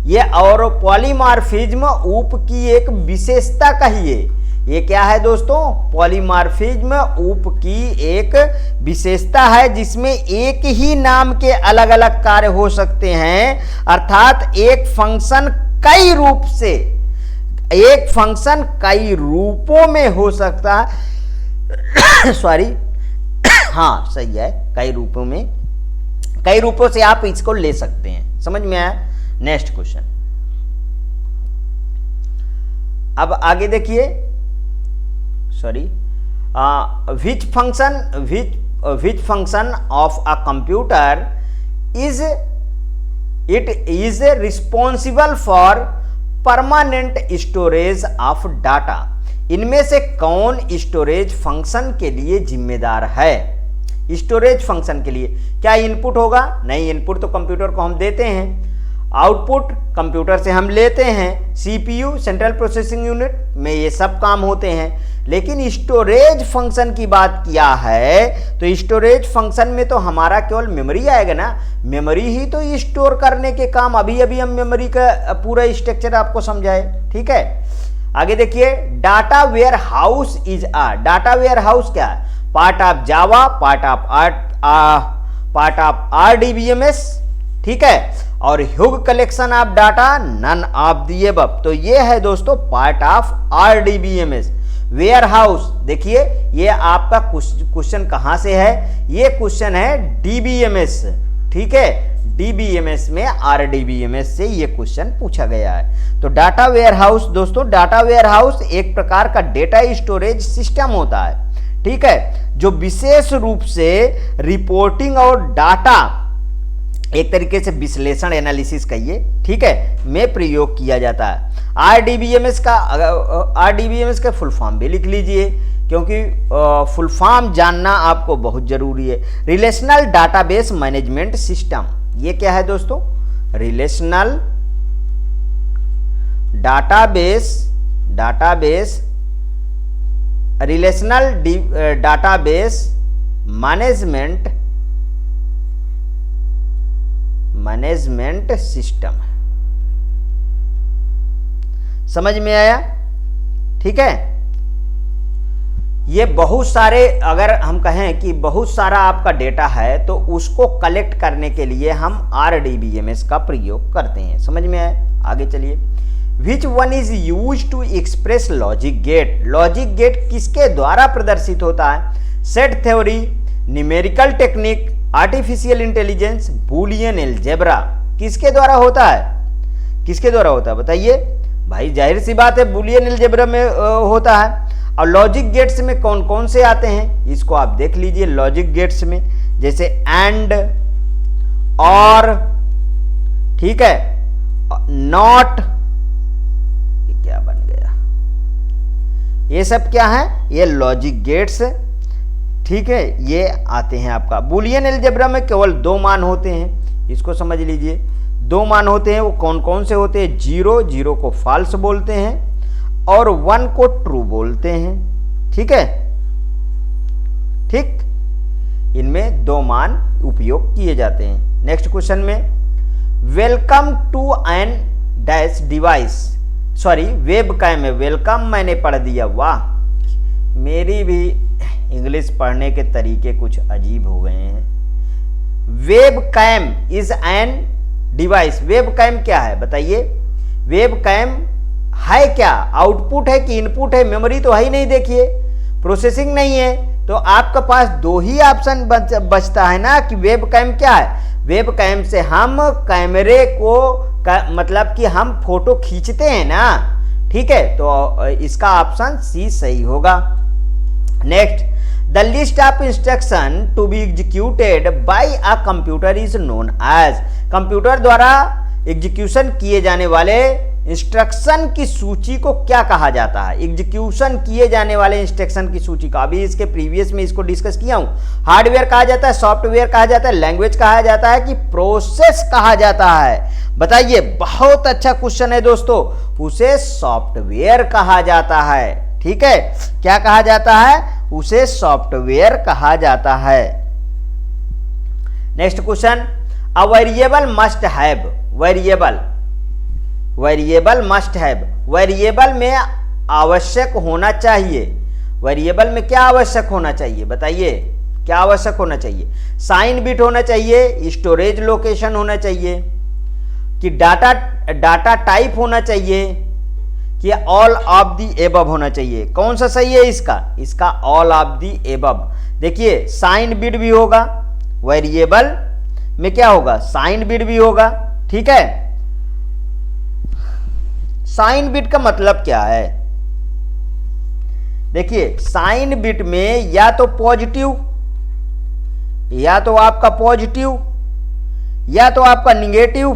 ये और पॉलीमॉर्फिज्म ऊप की एक विशेषता कहिए। ये क्या है दोस्तों? पॉलीमॉर्फिज्म ऊप की एक विशेषता है, जिसमें एक ही नाम के अलग अलग कार्य हो सकते हैं। अर्थात एक फंक्शन कई रूपों में हो सकता है। सॉरी, हाँ सही है, कई रूपों से आप इसको ले सकते हैं। समझ में आया? नेक्स्ट क्वेश्चन, अब आगे देखिए। Sorry, which function of a computer is responsible for permanent storage of data? इनमें से कौन स्टोरेज फंक्शन के लिए जिम्मेदार है? स्टोरेज फंक्शन के लिए क्या इनपुट होगा? नहीं, इनपुट तो कंप्यूटर को हम देते हैं, आउटपुट कंप्यूटर से हम लेते हैं। सीपीयू, सेंट्रल प्रोसेसिंग यूनिट में ये सब काम होते हैं। लेकिन स्टोरेज फंक्शन की बात किया है तो स्टोरेज फंक्शन में तो हमारा केवल मेमोरी आएगा ना। मेमोरी ही तो स्टोर करने के काम, अभी हम मेमोरी का पूरा स्ट्रक्चर आपको समझाए। ठीक है, आगे देखिए। Data warehouse is data warehouse क्या है? Part of Java, part of RDBMS। ठीक है, और huge collection of data, none of the above. तो ये है दोस्तों part of RDBMS। Warehouse, देखिए ये आपका क्वेश्चन कहां से है? ये क्वेश्चन है DBMS। ठीक है, DBMS में RDBMS से ये क्वेश्चन पूछा गया है। तो डाटा वेयर हाउस दोस्तों, डाटा वेयर हाउस एक प्रकार का डेटा स्टोरेज सिस्टम होता है। ठीक है, जो विशेष रूप से रिपोर्टिंग और डाटा, एक तरीके से विश्लेषण, एनालिसिस कहिए, ठीक है, में प्रयोग किया जाता है। RDBMS का फुल फॉर्म भी लिख लीजिए, क्योंकि फुल फॉर्म जानना आपको बहुत जरूरी है। रिलेशनल डाटाबेस मैनेजमेंट सिस्टम, ये क्या है दोस्तों? Relational database management system. समझ में आया? ठीक है, ये बहुत सारे, अगर हम कहें कि बहुत सारा आपका डेटा है तो उसको कलेक्ट करने के लिए हम RDBMS का प्रयोग करते हैं। समझ में आया? आगे चलिए। Which one is use to express logic gate? Logic gate किसके द्वारा प्रदर्शित होता है? Set theory, numerical technique, artificial intelligence, Boolean algebra. किसके द्वारा होता है? किसके द्वारा होता है बताइए? भाई जाहिर सी बात है बूलियन अलजेब्रा में होता है। और लॉजिक गेट्स में कौन कौन से आते हैं इसको आप देख लीजिए। लॉजिक गेट्स में जैसे एंड, और, ठीक है, नॉट, ये क्या बन गया, ये सब क्या है? ये लॉजिक गेट्स। ठीक है, ये आते हैं आपका। बूलियन अलजेब्रा में केवल 2 मान होते हैं, इसको समझ लीजिए। 2 मान होते हैं, वो कौन कौन से होते हैं? 0 को फॉल्स बोलते हैं और 1 को ट्रू बोलते हैं। ठीक है, ठीक, इनमें 2 मान उपयोग किए जाते हैं। नेक्स्ट क्वेश्चन में, welcome to an dash device, sorry webcam में वेलकम मैंने पढ़ दिया। वाह, मेरी भी इंग्लिश पढ़ने के तरीके कुछ अजीब हो गए हैं। Webcam is an device. Webcam क्या है बताइए? वेबकैम है क्या? आउटपुट है कि इनपुट है? मेमोरी तो है ही नहीं, देखिए प्रोसेसिंग नहीं है, तो आपके पास 2 ही ऑप्शन बचता है ना कि वेबकैम क्या है। वेबकैम से हम कैमरे को मतलब कि हम फोटो खींचते हैं ना। ठीक है, तो इसका ऑप्शन सी सही होगा। Next, the list of instruction to be executed by a computer is known as. Computer द्वारा एग्जीक्यूशन किए जाने वाले इंस्ट्रक्शन की सूची को क्या कहा जाता है? एग्जीक्यूशन किए जाने वाले इंस्ट्रक्शन की सूची का, अभी इसके प्रीवियस में इसको डिस्कस किया हूं। हार्डवेयर कहा जाता है, सॉफ्टवेयर कहा जाता है, लैंग्वेज कहा जाता है कि प्रोसेस कहा जाता है? बताइए, बहुत अच्छा क्वेश्चन है दोस्तों। उसे सॉफ्टवेयर कहा जाता है। ठीक है, क्या कहा जाता है, उसे सॉफ्टवेयर कहा जाता है। Next question, a variable must have, variable must have, variable में आवश्यक होना चाहिए, वेरिएबल में क्या आवश्यक होना चाहिए बताइए, क्या आवश्यक होना चाहिए, साइन बिट होना चाहिए, स्टोरेज लोकेशन होना चाहिए, कि डाटा टाइप होना चाहिए, कि ऑल ऑफ दी एबव होना चाहिए। कौन सा सही है इसका ऑल ऑफ दी एबव। देखिए साइन बिट भी होगा, वेरिएबल में क्या होगा, साइन बिट भी होगा, ठीक है। साइन बिट का मतलब क्या है, देखिए साइन बिट में या तो पॉजिटिव, या तो आपका पॉजिटिव, या तो आपका निगेटिव,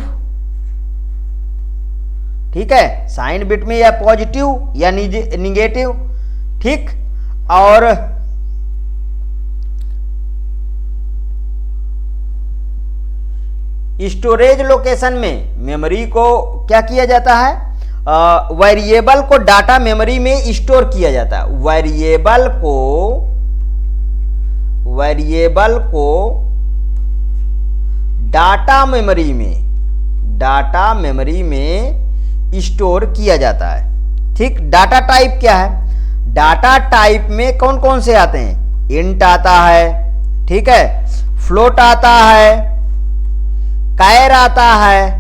ठीक है, साइन बिट में या पॉजिटिव या निगेटिव, ठीक। और स्टोरेज लोकेशन में मेमोरी को क्या किया जाता है, वेरिएबल को डाटा मेमोरी में स्टोर किया जाता है, वेरिएबल को डाटा मेमोरी में स्टोर किया जाता है, ठीक। डाटा टाइप क्या है, डाटा टाइप में कौन कौन से आते हैं, इंट आता है, ठीक है, फ्लोट आता है, कैर आता है,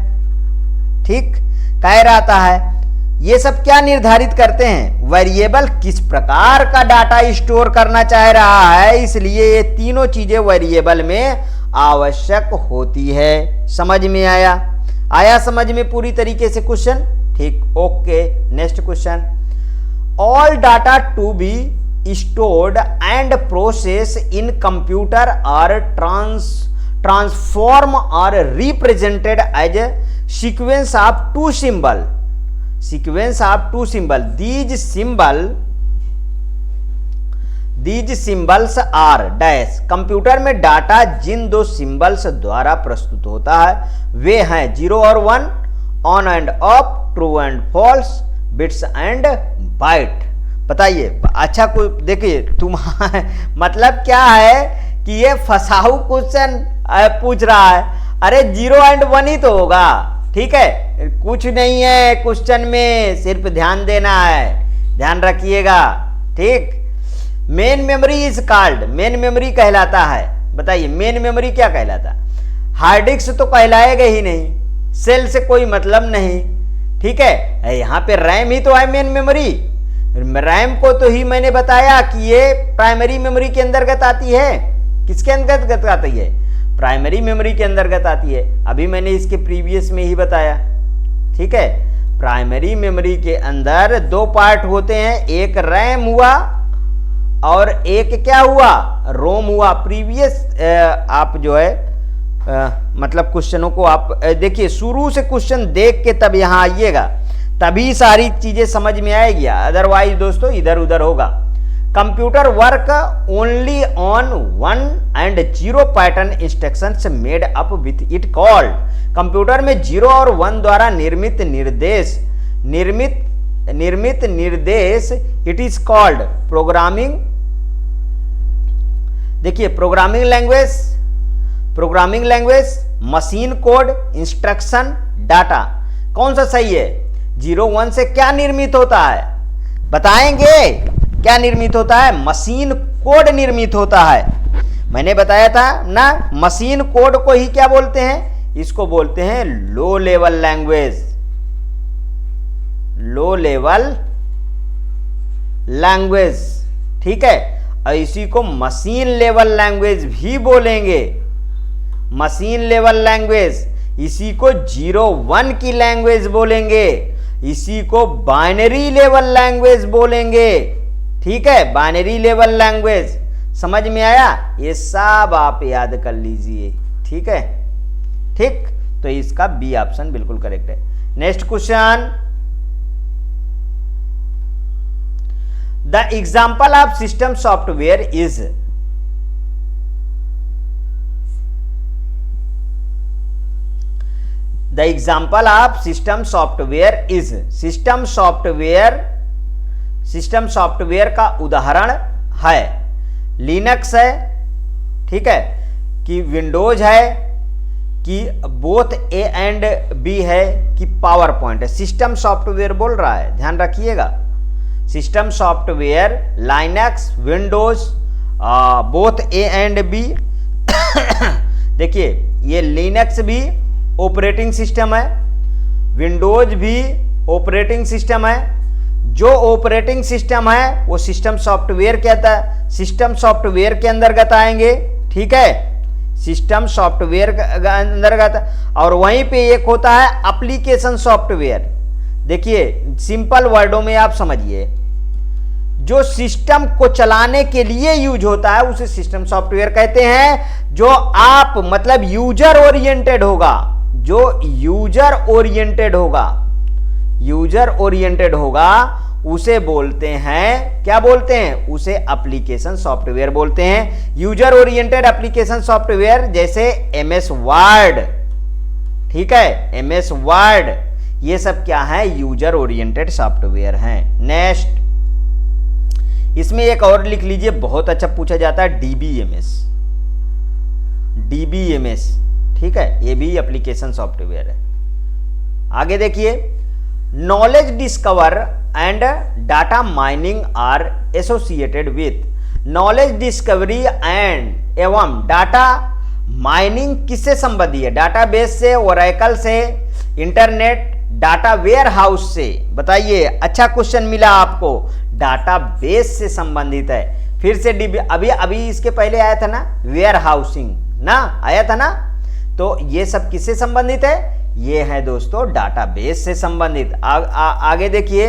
ठीक, कैर आता है। ये सब क्या निर्धारित करते हैं, वेरिएबल किस प्रकार का डाटा स्टोर करना चाह रहा है, इसलिए ये तीनों चीजें वेरिएबल में आवश्यक होती है। समझ में आया समझ में पूरी तरीके से क्वेश्चन, ठीक, okay. Next question, all data to be stored and process in computer are transform or represented as a sequence of two symbols, these symbols are dash. Computer में डाटा जिन दो सिंबल्स द्वारा प्रस्तुत होता है वे हैं 0 और 1, on and off, true and false, bits and byte. बताइए, अच्छा कुछ देखिए तुम्हारा मतलब क्या है कि ये फसाऊ क्वेश्चन पूछ रहा है। अरे 0 एंड 1 ही तो होगा, ठीक है, कुछ नहीं है क्वेश्चन में, सिर्फ ध्यान देना है, ध्यान रखिएगा, ठीक। Main memory is called, main memory कहलाता है, बताइए मेन मेमोरी क्या कहलाता है, हार्ड डिस्क तो कहलाएगा ही नहीं, सेल से कोई मतलब नहीं, ठीक है। यहाँ पे रैम ही तो है मेन मेमोरी, रैम को तो ही मैंने बताया कि ये प्राइमरी मेमोरी के अंतर्गत आती है, किसके अंतर्गत आती है, प्राइमरी मेमोरी के अंतर्गत आती है, अभी मैंने इसके प्रीवियस में ही बताया, ठीक है। प्राइमरी मेमोरी के अंदर दो पार्ट होते हैं, एक रैम हुआ और एक क्या हुआ, रोम हुआ। प्रीवियस आप जो है मतलब क्वेश्चनों को आप देखिए, शुरू से क्वेश्चन देख के तब यहां आइएगा, तभी सारी चीजें समझ में आएगी, अदरवाइज दोस्तों इधर उधर होगा। Computer work only on 1 and 0 pattern instructions made up with it called. Computer में 0 और 1 द्वारा निर्मित निर्देश इट इज कॉल्ड प्रोग्रामिंग। देखिए programming language, machine code, instruction, data, कौन सा सही है? 0 1 से क्या निर्मित होता है बताएंगे, क्या निर्मित होता है? मशीन कोड निर्मित होता है। मैंने बताया था ना, मशीन कोड को ही क्या बोलते हैं? इसको बोलते हैं लो लेवल लैंग्वेज, लो लेवल लैंग्वेज, ठीक है। और इसी को मशीन लेवल लैंग्वेज भी बोलेंगे, मशीन लेवल लैंग्वेज। इसी को 0 1 की लैंग्वेज बोलेंगे, इसी को बाइनरी लेवल लैंग्वेज बोलेंगे, ठीक है, बाइनरी लेवल लैंग्वेज। समझ में आया? ये सब आप याद कर लीजिए, ठीक है, ठीक। तो इसका बी ऑप्शन बिल्कुल करेक्ट है। Next question, the example of system software is. The example of system software is, system software system software का उदाहरण है, लिनक्स है, ठीक है, कि विंडोज है, कि बोथ ए एंड बी है, कि पावर पॉइंट है। सिस्टम सॉफ्टवेयर बोल रहा है, ध्यान रखिएगा। System software Linux, Windows, both A and B. देखिए, ये लिनक्स भी ऑपरेटिंग सिस्टम है, विंडोज भी ऑपरेटिंग सिस्टम है। जो ऑपरेटिंग सिस्टम है वो सिस्टम सॉफ्टवेयर कहता है, सिस्टम सॉफ्टवेयर के अंतर्गत आएंगे, ठीक है, सिस्टम सॉफ्टवेयर के अंतर्गत। और वहीं पे एक होता है एप्लीकेशन सॉफ्टवेयर। देखिए, सिंपल वर्डों में आप समझिए, जो सिस्टम को चलाने के लिए यूज होता है उसे सिस्टम सॉफ्टवेयर कहते हैं। जो आप मतलब यूजर ओरिएंटेड होगा, जो यूजर ओरिएंटेड होगा उसे बोलते हैं, क्या बोलते हैं, उसे एप्लीकेशन सॉफ्टवेयर बोलते हैं। यूजर ओरिएंटेड एप्लीकेशन सॉफ्टवेयर जैसे एमएस वर्ड, ठीक है, एमएस वर्ड, ये सब क्या है, यूजर ओरिएंटेड सॉफ्टवेयर हैं। नेक्स्ट, इसमें एक और लिख लीजिए, बहुत अच्छा पूछा जाता है, डीबीएमएस, ठीक है, ये भी एप्लीकेशन सॉफ्टवेयर है। आगे देखिए, knowledge discover and data mining are associated with. Knowledge discovery and एवं डाटा माइनिंग किससे संबंधित है? डाटाबेस से, ओरेकल से, इंटरनेट डाटा वेयर हाउस से। बताइए, अच्छा क्वेश्चन मिला आपको, डाटाबेस से संबंधित है। फिर से अभी इसके पहले आया था ना, वेयर हाउसिंग ना, आया था ना, तो ये सब किससे संबंधित है? ये है दोस्तों डाटाबेस से संबंधित। आगे देखिए,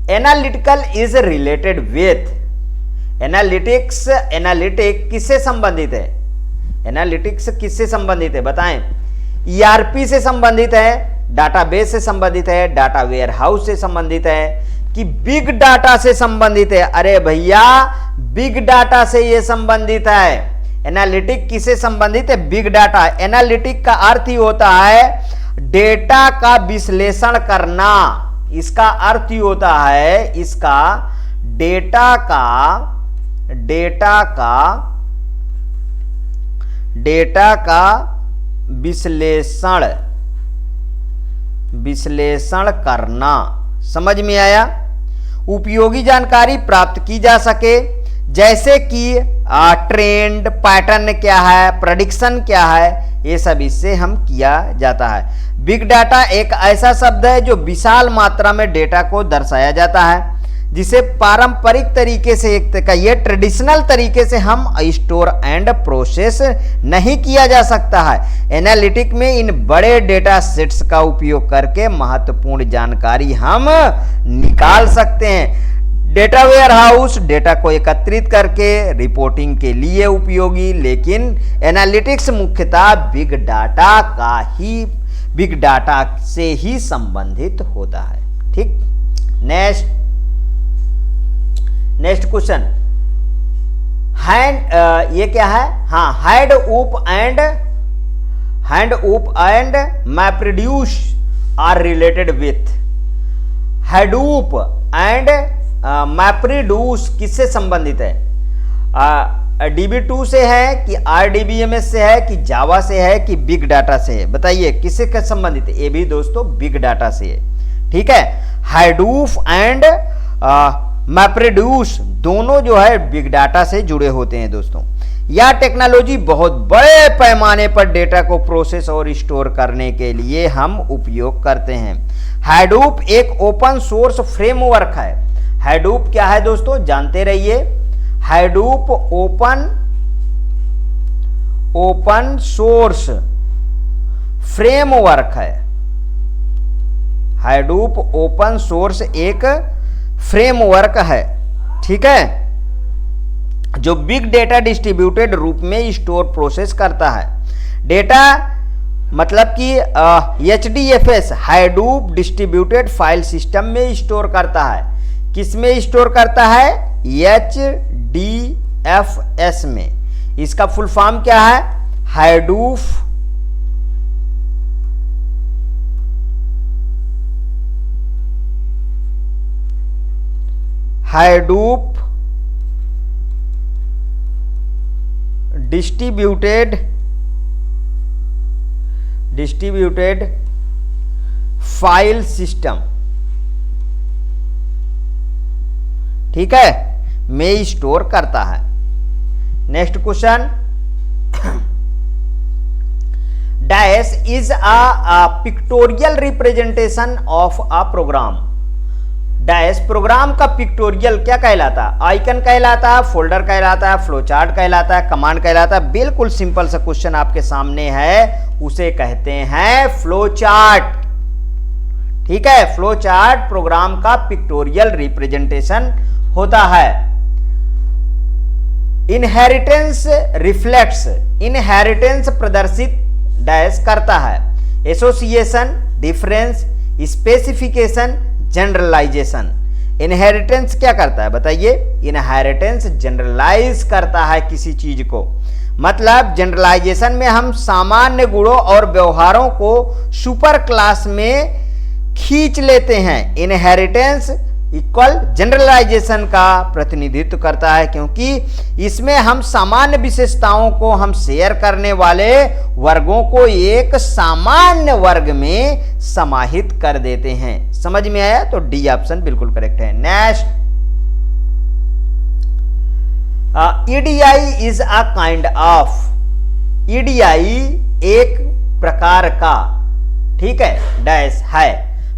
analytical is related with. Analytic किससे संबंधित है? एनालिटिक्स किससे संबंधित है बताएं? ईआरपी से संबंधित है, डाटाबेस से संबंधित है, डाटा वेयर हाउस से संबंधित है, कि बिग डाटा से संबंधित है? अरे भैया, बिग डाटा से ये संबंधित है। एनालिटिक किससे संबंधित है? Big data. एनालिटिक का अर्थ ही होता है डेटा का विश्लेषण करना। इसका अर्थ ही होता है, इसका डेटा का विश्लेषण करना। समझ में आया? उपयोगी जानकारी प्राप्त की जा सके, जैसे कि ट्रेंड, पैटर्न क्या है, प्रेडिक्शन क्या है, ये सब इससे हम किया जाता है। बिग डाटा एक ऐसा शब्द है जो विशाल मात्रा में डेटा को दर्शाया जाता है, जिसे पारंपरिक तरीके से, ये ट्रेडिशनल तरीके से हम स्टोर एंड प्रोसेस नहीं किया जा सकता है। एनालिटिक में इन बड़े डेटा सेट्स का उपयोग करके महत्वपूर्ण जानकारी हम निकाल सकते हैं। डेटा वेयर हाउस डेटा को एकत्रित करके रिपोर्टिंग के लिए उपयोगी, लेकिन एनालिटिक्स मुख्यतः बिग डाटा से ही संबंधित होता है। ठीक, नेक्स्ट क्वेश्चन, ये क्या है? हाँ, Hadoop and MapReduce are related with. Hadoop and MapReduce किससे संबंधित है? DB2 से है, कि RDBMS से है, कि जावा से है, कि बिग डाटा से है? बताइए किससे संबंधित है? ये भी दोस्तों बिग डाटा से है। ठीक है, हैडूप एंड मैप्रेड्यूस दोनों जो है बिग डाटा से जुड़े होते हैं दोस्तों। यह टेक्नोलॉजी बहुत बड़े पैमाने पर डेटा को प्रोसेस और स्टोर करने के लिए हम उपयोग करते हैं। हैडूप एक ओपन सोर्स फ्रेमवर्क है। हैडूप क्या है दोस्तों? जानते रहिए। हैडूप ओपन सोर्स फ्रेमवर्क है। हैडूप ओपन सोर्स एक फ्रेमवर्क है, ठीक है, जो बिग डेटा डिस्ट्रीब्यूटेड रूप में स्टोर प्रोसेस करता है। डेटा मतलब कि HDFS हैडूप डिस्ट्रीब्यूटेड फाइल सिस्टम में स्टोर करता है। किस में स्टोर करता है? HDFS में। इसका फुल फॉर्म क्या है? Hadoop Hadoop distributed file system, ठीक है, में स्टोर करता है। Next question, dash is a pictorial representation of a program. Dash program का पिक्टोरियल क्या कहलाता है? आइकन कहलाता है, फोल्डर कहलाता है, फ्लोचार्ट कहलाता है, कमांड कहलाता है। बिल्कुल सिंपल सा क्वेश्चन आपके सामने है, उसे कहते हैं फ्लोचार्ट। ठीक है, फ्लोचार्ट प्रोग्राम का पिक्टोरियल रिप्रेजेंटेशन होता है। इनहेरिटेंस रिफ्लेक्ट्स, इनहेरिटेंस प्रदर्शित डैश करता है। Association, difference, specification, generalization. Inheritance क्या करता है बताइए? इनहेरिटेंस जनरलाइज करता है किसी चीज को। मतलब जनरलाइजेशन में हम सामान्य गुणों और व्यवहारों को सुपर क्लास में खींच लेते हैं। इनहेरिटेंस इक्वल जनरलाइजेशन का प्रतिनिधित्व करता है, क्योंकि इसमें हम सामान्य विशेषताओं को हम शेयर करने वाले वर्गों को एक सामान्य वर्ग में समाहित कर देते हैं। समझ में आया? तो डी ऑप्शन बिल्कुल करेक्ट है। Next, EDI is a kind of, EDI एक प्रकार का, ठीक है, डैश है,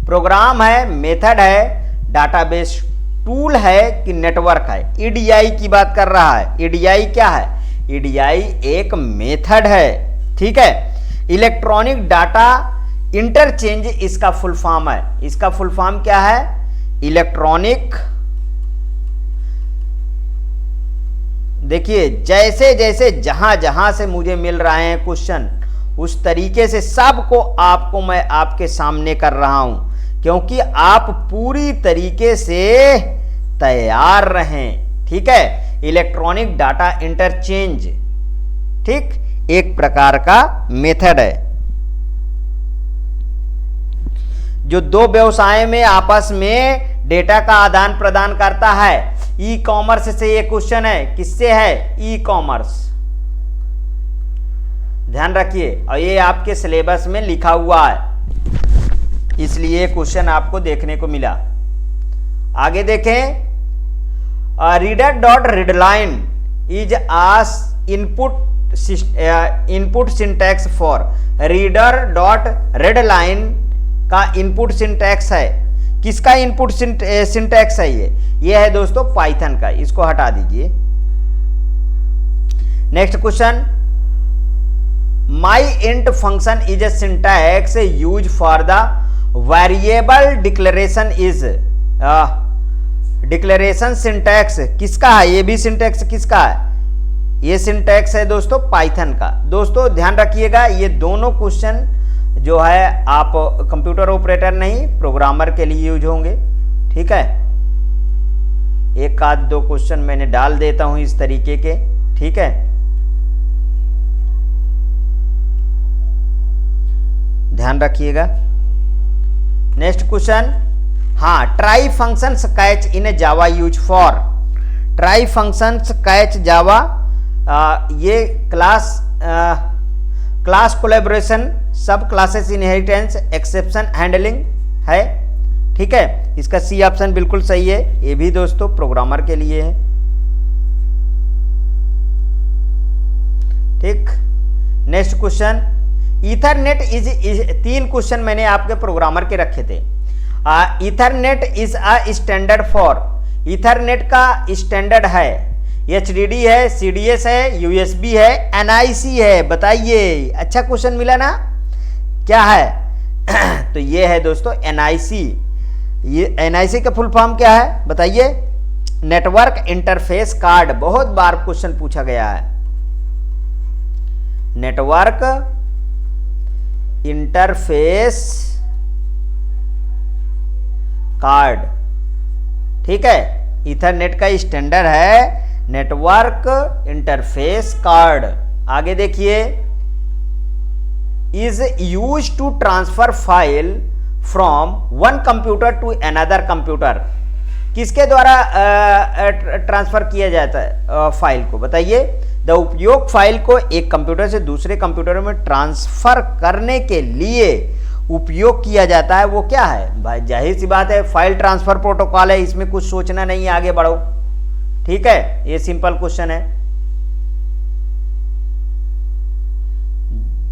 प्रोग्राम है, मेथड है, डाटाबेस टूल है कि नेटवर्क है? ईडीआई की बात कर रहा है। ईडीआई क्या है? ईडीआई एक मेथड है, ठीक है। इलेक्ट्रॉनिक डाटा इंटरचेंज इसका फुल फॉर्म है। इसका फुल फॉर्म क्या है? इलेक्ट्रॉनिक, देखिए जैसे जैसे जहां जहां से मुझे मिल रहे हैं क्वेश्चन, उस तरीके से सबको आपको मैं आपके सामने कर रहा हूं, क्योंकि आप पूरी तरीके से तैयार रहें। ठीक है, इलेक्ट्रॉनिक डाटा इंटरचेंज, ठीक, एक प्रकार का मेथड है जो दो व्यवसाय में आपस में डेटा का आदान प्रदान करता है। ई कॉमर्स से ये क्वेश्चन है, किससे है? ई कॉमर्स, ध्यान रखिए, और ये आपके सिलेबस में लिखा हुआ है, इसलिए क्वेश्चन आपको देखने को मिला। आगे देखें, reader dot readline is as input syntax for. Reader dot readline का इनपुट सिंटैक्स है, किसका इनपुट सिंटैक्स है? ये है दोस्तों पाइथन का, इसको हटा दीजिए। Next question, my int function is a syntax use for the variable declaration is. Declaration syntax किसका है? ये भी सिंटैक्स किसका है? ये सिंटैक्स है दोस्तों पाइथन का। दोस्तों ध्यान रखिएगा, ये दोनों क्वेश्चन जो है आप कंप्यूटर ऑपरेटर नहीं, प्रोग्रामर के लिए यूज होंगे। ठीक है, एक आध दो क्वेश्चन मैंने डाल देता हूं इस तरीके के, ठीक है, ध्यान रखिएगा। नेक्स्ट क्वेश्चन, हाँ, try function catch in Java use for. Try function catch Java, ये class collaboration, sub classes inheritance, exception handling है। ठीक है, इसका सी ऑप्शन बिल्कुल सही है। ये भी दोस्तों प्रोग्रामर के लिए है। ठीक, नेक्स्ट क्वेश्चन, ईथरनेट इज, तीन क्वेश्चन मैंने आपके प्रोग्रामर के रखे थे। Ethernet is a standard for. Ethernet का स्टैंडर्ड है, HDD है, CDS है, USB है, NIC है। बताइए, अच्छा क्वेश्चन मिला ना? क्या है? तो ये है दोस्तों NIC। ये NIC का फुल फॉर्म क्या है बताइए? Network interface card. बहुत बार क्वेश्चन पूछा गया है। नेटवर्क इंटरफेस कार्ड, ठीक है, ईथरनेट का स्टैंडर्ड है नेटवर्क इंटरफेस कार्ड। आगे देखिए, is use to transfer file from one computer to another computer. किसके द्वारा ट्रांसफर किया जाता है फाइल को, बताइए। द उपयोग फाइल को एक कंप्यूटर से दूसरे कंप्यूटर में ट्रांसफर करने के लिए उपयोग किया जाता है, वो क्या है भाई? जाहिर सी बात है, फाइल ट्रांसफर प्रोटोकॉल है, इसमें कुछ सोचना नहीं है, आगे बढ़ो। ठीक है, ये सिंपल क्वेश्चन है।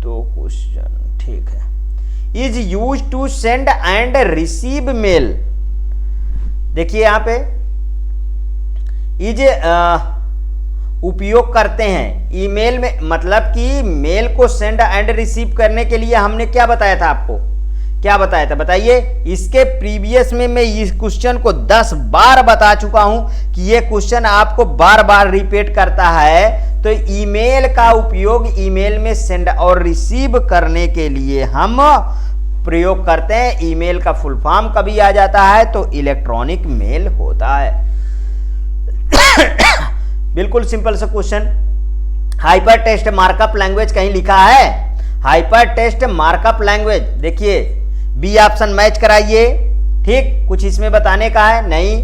दो क्वेश्चन, ठीक है। Is use to send and receive mail, देखिए यहां पे इज उपयोग करते हैं ईमेल में, मतलब कि मेल को सेंड एंड रिसीव करने के लिए हमने क्या बताया था आपको, क्या बताया था बताइए। इसके प्रीवियस में मैं इस क्वेश्चन को 10 बार बता चुका हूं कि ये क्वेश्चन आपको बार बार रिपीट करता है। तो ईमेल का उपयोग ईमेल में सेंड और रिसीव करने के लिए हम प्रयोग करते हैं। ईमेल का फुल फॉर्म कभी आ जाता है तो इलेक्ट्रॉनिक मेल होता है। बिल्कुल सिंपल सा question. Hyper text markup language कहीं लिखा है? हाइपर टेक्स्ट मार्कअप लैंग्वेज, देखिए बी ऑप्शन मैच कराइए। ठीक, कुछ इसमें बताने का है नहीं?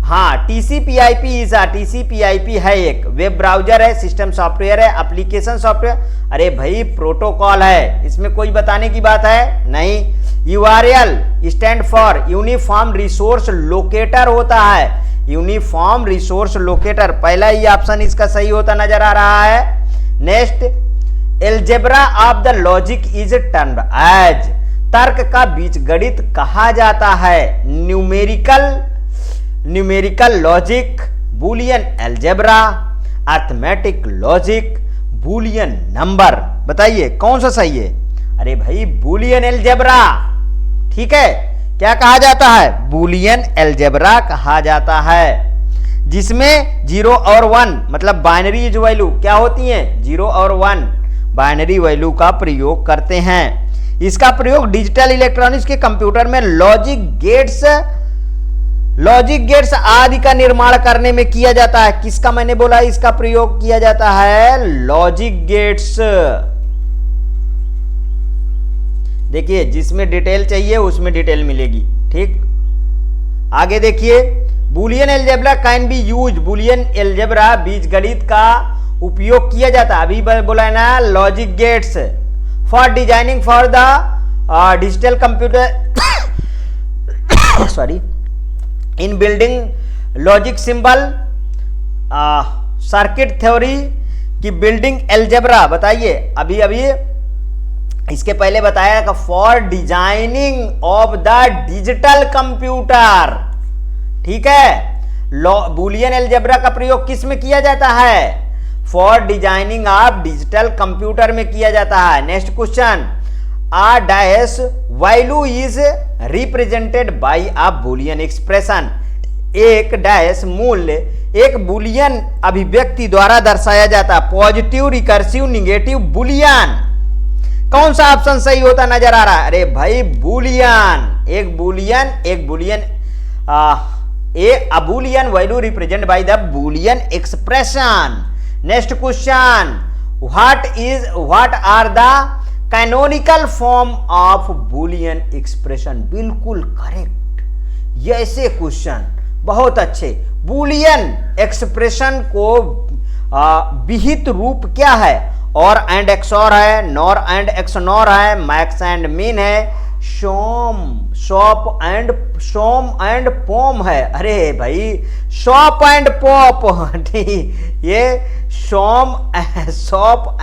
हाँ, टीसीपीआईपी इज टीसीपीआईपी है, एक वेब ब्राउजर है, सिस्टम सॉफ्टवेयर है, एप्लीकेशन सॉफ्टवेयर। अरे भाई प्रोटोकॉल है, इसमें कोई बताने की बात है नहीं। URL stand for uniform resource locator होता है, यूनिफॉर्म रिसोर्स लोकेटर, पहला ही ऑप्शन इसका सही होता नजर आ रहा है। Next, algebra of the logic is termed as, तर्क का बीजगणित कहा जाता है। Numerical logic, Boolean algebra, arithmetic logic, Boolean number, बताइए कौन सा सही है? अरे भाई बूलियन एल्जेब्रा, ठीक है। क्या कहा जाता है? बूलियन एल्जेब्रा कहा जाता है, जिसमें 0 और 1 मतलब बाइनरी वैल्यू क्या होती हैं? 0 और 1 बाइनरी वैल्यू का प्रयोग करते हैं। इसका प्रयोग डिजिटल इलेक्ट्रॉनिक्स के कंप्यूटर में लॉजिक गेट्स आदि का निर्माण करने में किया जाता है। किसका मैंने बोला इसका प्रयोग किया जाता है? Logic gates. देखिए जिसमें डिटेल चाहिए उसमें डिटेल मिलेगी। ठीक, आगे देखिए, Boolean algebra can be use, Boolean algebra बीजगणित का उपयोग किया जाता है, अभी बोला है ना, logic gates for designing for the digital computer sorry in building logic symbol circuit theory की बिल्डिंग एल्जेब्रा, बताइए अभी इसके पहले बताया था for designing of the digital computer. ठीक है, बूलियन एल्जेब्रा का प्रयोग किस में किया जाता है? For designing of digital computer में किया जाता है। Next question, a dash value is represented by a Boolean expression, एक डैश मूल्य एक बूलियन अभिव्यक्ति द्वारा दर्शाया जाता है। पॉजिटिव, रिकर्सिव, निगेटिव, बूलियन, कौन सा ऑप्शन सही होता नजर आ रहा है? अरे भाई बूलियन, एक Boolean a boolean value represented by the boolean expression. Next question, what are the canonical form of boolean expression? बिल्कुल करेक्ट, ये ऐसे क्वेश्चन बहुत अच्छे। बूलियन एक्सप्रेशन को विहित रूप क्या है? और एंड एक्सॉर है, नॉर एंड एक्सनॉर है, मैक्स एंड मिन है, शॉप एंड पोम है। अरे भाई शॉप एंड पॉप, ठीक, ये शॉप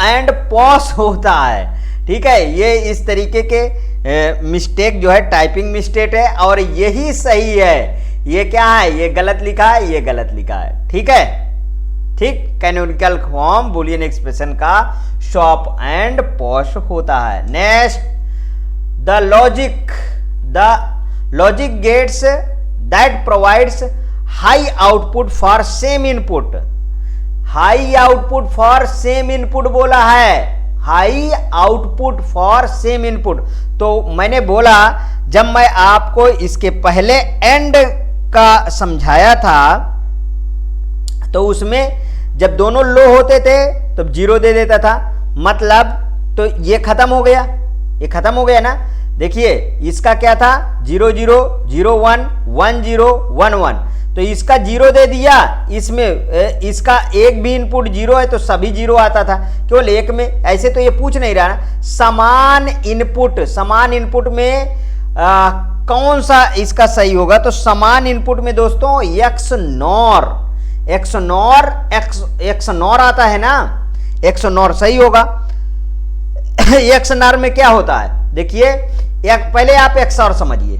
एंड पॉस होता है। ठीक है, ये इस तरीके के मिस्टेक जो है टाइपिंग मिस्टेक है और यही सही है। ये क्या है? ये गलत लिखा है, ये गलत लिखा है। ठीक है, ठीक, कैनोनिकल फॉर्म बूलियन एक्सप्रेशन का शॉप एंड पॉश होता है। Next, the logic gates that provides high output for same input, high output for same input बोला है, high output for same input. तो मैंने बोला जब मैं आपको इसके पहले एंड का समझाया था तो उसमें जब दोनों लो होते थे तो 0 दे देता था, मतलब तो ये खत्म हो गया, ये खत्म हो गया ना। देखिए इसका क्या था 0 0 0 1 1 0 1 1, तो इसका 0 दे दिया, इसमें इसका एक भी इनपुट 0 है तो सभी 0 आता था, केवल एक में। ऐसे तो ये पूछ नहीं रहा ना, समान इनपुट में कौन सा इसका सही होगा, तो समान इनपुट में दोस्तों एक्स नॉर आता है ना, एक्स नॉर सही होगा। एक्स नॉर में क्या होता है, देखिए पहले आप एक्स और समझिए,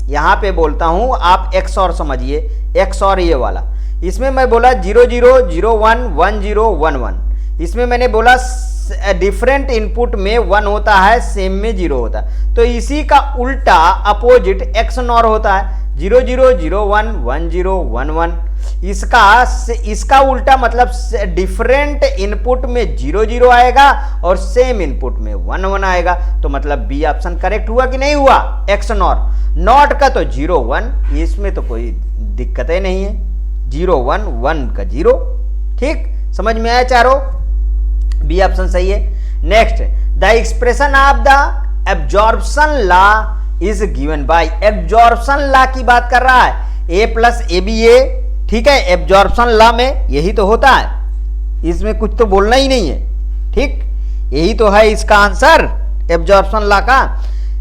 यहां पे बोलता हूं आप एक्स और समझिए, एक्स और ये वाला, इसमें मैं बोला 0 0 0 1 1 0 1 1, इसमें मैंने बोला डिफरेंट इनपुट में 1 होता है, सेम में 0 होता है, तो इसी का उल्टा अपोजिट एक्स नॉर होता है, 0 0 0 1 1 0 1 1, इसका उल्टा मतलब डिफरेंट इनपुट में 0 0 आएगा और सेम इनपुट में 1 1 आएगा, तो मतलब बी ऑप्शन करेक्ट हुआ कि नहीं हुआ, एक्स नॉर। नॉट का तो 0 1, इसमें तो कोई दिक्कत ही नहीं है, 0 1 1 का 0, ठीक, समझ में आया चारों, बी ऑप्शन सही है। Next, the expression of the absorption law is given by, absorption law की बात कर रहा है, ए प्लस ए बी ए, ठीक है, एब्जॉर्प्शन लॉ में यही तो होता है, इसमें कुछ तो बोलना ही नहीं है, ठीक, यही तो है इसका आंसर एब्जॉर्प्शन लॉ का।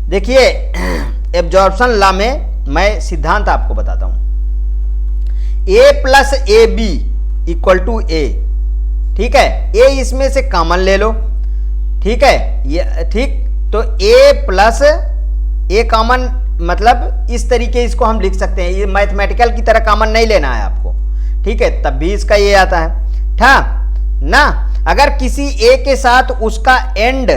देखिए एब्जॉर्प्शन लॉ में मैं सिद्धांत आपको बताता हूं, A plus A B equal to A, ठीक है, ए इसमें से कॉमन ले लो, ठीक है, ये ठीक, तो ए प्लस ए कॉमन, मतलब इस तरीके इसको हम लिख सकते हैं, ये मैथमेटिकल की तरह कॉमन नहीं लेना है आपको, ठीक है, तब भी इसका ये आता है था ना। अगर किसी ए के साथ उसका एंड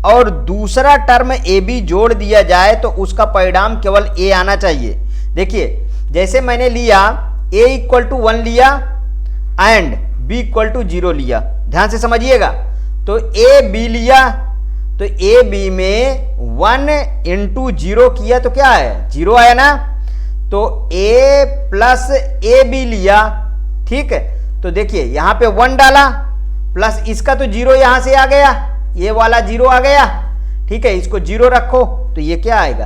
और दूसरा टर्म ए बी जोड़ दिया जाए तो उसका परिणाम केवल ए आना चाहिए। देखिए जैसे मैंने लिया ए इक्वल टू 1 लिया एंड बी इक्वल टू 0 लिया, ध्यान से समझिएगा, तो ए बी लिया, तो ए बी में 1 इंटू 0 किया तो क्या है 0 आया ना, तो ए प्लस ए बी लिया, ठीक है, तो देखिए यहां पे 1 डाला प्लस इसका तो 0 यहां से आ गया, ये वाला 0 आ गया, ठीक है, इसको 0 रखो तो ये क्या आएगा,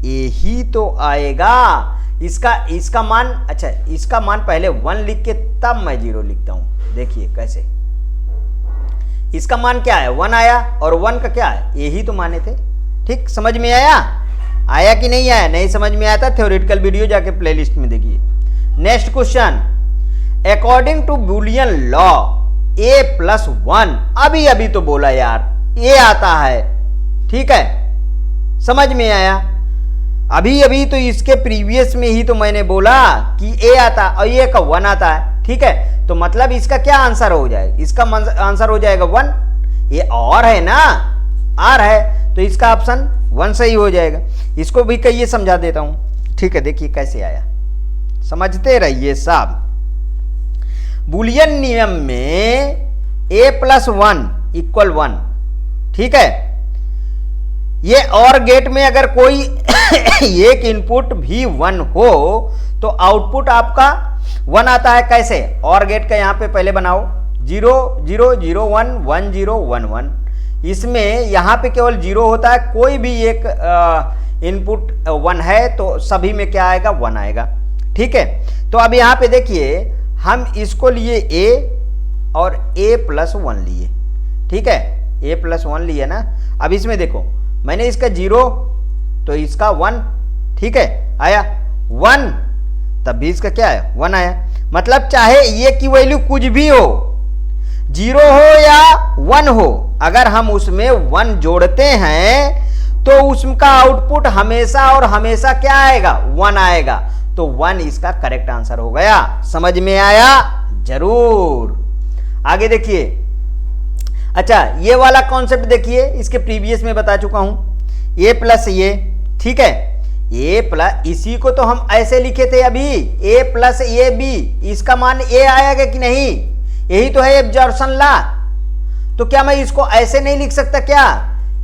ए ही तो आएगा, इसका मान, अच्छा इसका मान पहले 1 लिख के तब मैं 0 लिखता हूं, देखिए कैसे, इसका मान क्या है 1 आया और 1 का क्या है, यही तो माने थे, ठीक, समझ में आया कि नहीं आया, नहीं समझ में आया था थ्योरेटिकल वीडियो जाके प्लेलिस्ट में देखिए। Next question, according to Boolean law A plus 1, अभी तो बोला यार ए आता है, ठीक है, समझ में आया, अभी तो इसके प्रीवियस में ही तो मैंने बोला कि ए आता और ये का 1 आता है, ठीक है, तो मतलब इसका क्या आंसर हो जाएगा, इसका आंसर हो जाएगा 1, ये और है ना, आर है, तो इसका ऑप्शन 1 सही हो जाएगा। इसको भी कहिए समझा देता हूं, ठीक है, देखिए कैसे आया, समझते रहिए साहब। बूलियन नियम में a प्लस 1 इक्वल 1, ठीक है, ये और गेट में अगर कोई एक इनपुट भी 1 हो तो आउटपुट आपका 1 आता है, कैसे, और गेट का यहां पे पहले बनाओ 0 0 0 1 1 0 1 1, इसमें यहां पे केवल 0 होता है, कोई भी एक इनपुट 1 है तो सभी में क्या आएगा 1 आएगा, ठीक है। तो अब यहां पे देखिए हम इसको लिए a और a प्लस 1 लिए, ठीक है, a प्लस 1 लिए ना, अब इसमें देखो मैंने इसका 0 तो इसका 1, ठीक है, आया 1, तब भी इसका क्या है 1 आया, मतलब चाहे ये की वैल्यू कुछ भी हो, 0 हो या 1 हो, अगर हम उसमें 1 जोड़ते हैं तो उसका आउटपुट हमेशा और हमेशा क्या आएगा 1 आएगा, तो 1 इसका करेक्ट आंसर हो गया, समझ में आया जरूर। आगे देखिए, अच्छा ये वाला कॉन्सेप्ट देखिए, इसके प्रीवियस में बता चुका हूं, ए प्लस ये, ठीक है, ए प्लस, इसी को तो हम ऐसे लिखे थे अभी, ए प्लस ए बी, इसका मान ए आएगा कि नहीं, यही तो है एब्जॉर्प्शन लॉ, तो क्या मैं इसको ऐसे नहीं लिख सकता क्या,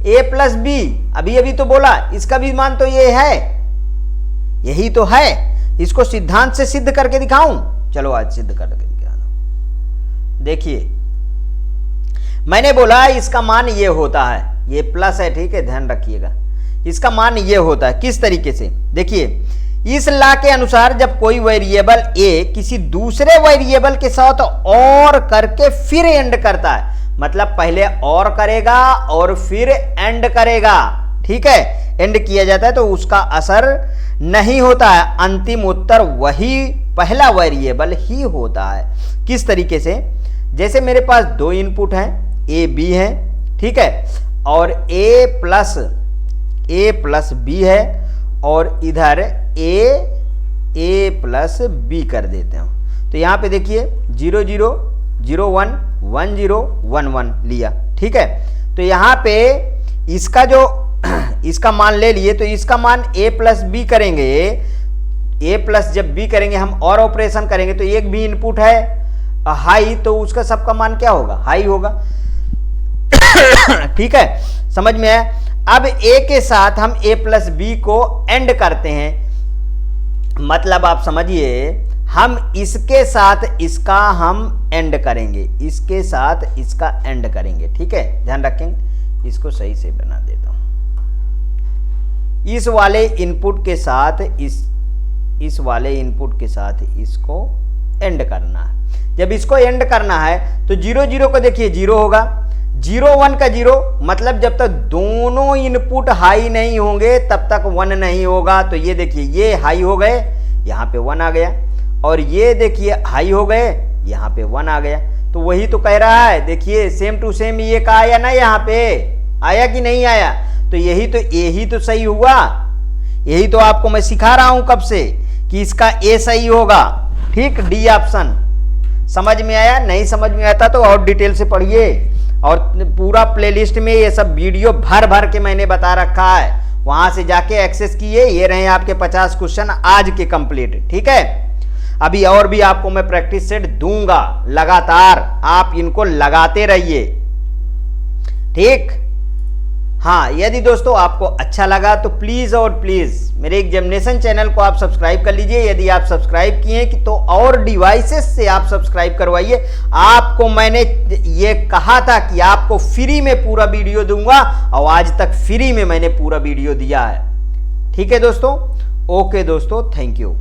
ए प्लस बी, अभी तो बोला इसका भी मान तो ये है, यही तो है, इसको सिद्धांत से सिद्ध करके दिखाऊं, चलो आज सिद्ध करके दिखाना। देखिए मैंने बोला इसका मान ये होता है, ये प्लस है, ठीक है, ध्यान रखिएगा, इसका मान ये होता है। किस तरीके से, देखिए इस लॉ के अनुसार जब कोई वेरिएबल ए किसी दूसरे वेरिएबल के साथ और करके फिर एंड करता है, मतलब पहले और करेगा और फिर एंड करेगा, ठीक है, एंड किया जाता है, तो उसका असर नहीं होता है, अंतिम उत्तर वही पहला वेरिएबल ही होता है। किस तरीके से, जैसे मेरे पास दो इनपुट हैं, ए बी है, ठीक है, और ए प्लस बी है, और इधर ए प्लस बी कर देते हैं। तो यहां पे देखिए 0 0 0 1 1 0 1 1 लिया, ठीक है। तो यहां पे इसका जो इसका मान ले लिए, तो इसका मान a प्लस बी करेंगे, a प्लस जब b करेंगे हम और ऑपरेशन करेंगे, तो एक भी इनपुट है हाई, तो उसका सबका मान क्या होगा, हाई होगा। ठीक है, समझ में आया। अब a के साथ हम a प्लस बी को एंड करते हैं, मतलब आप समझिए हम इसके साथ इसका हम एंड करेंगे, इसके साथ इसका एंड करेंगे, ठीक है, ध्यान रखेंगे। इसको सही से बना देता हूं, इस वाले इनपुट के साथ इस वाले इनपुट के साथ इसको एंड करना है। जब इसको एंड करना है तो 0 0 को देखिए 0 होगा, 0 1 का 0, मतलब जब तक दोनों इनपुट हाई नहीं होंगे तब तक 1 नहीं होगा। तो ये देखिए ये हाई हो गए, यहाँ पे 1 आ गया, और ये देखिए हाई हो गए, यहाँ पे 1 आ गया। तो वही तो कह रहा है, देखिए सेम टू सेम ये का आया ना, यहाँ पे आया कि नहीं आया। तो यही तो सही हुआ, यही तो आपको मैं सिखा रहा हूं कब से कि इसका ए सही होगा, ठीक, डी ऑप्शन। समझ में आया? नहीं समझ में आता तो और डिटेल से पढ़िए, और पूरा प्लेलिस्ट में ये सब वीडियो भर भर के मैंने बता रखा है, वहां से जाके एक्सेस किए। ये रहे आपके 50 क्वेश्चन आज के कंप्लीट, ठीक है। अभी और भी आपको मैं प्रैक्टिस सेट दूंगा लगातार, आप इनको लगाते रहिए, ठीक। हाँ, यदि दोस्तों आपको अच्छा लगा तो प्लीज और प्लीज मेरे एग्जामिनेशन चैनल को आप सब्सक्राइब कर लीजिए। यदि आप सब्सक्राइब किए कि तो और डिवाइसेस से आप सब्सक्राइब करवाइए। आपको मैंने ये कहा था कि आपको फ्री में पूरा वीडियो दूंगा, और आज तक फ्री में मैंने पूरा वीडियो दिया है, ठीक है दोस्तों। ओके दोस्तों, थैंक यू।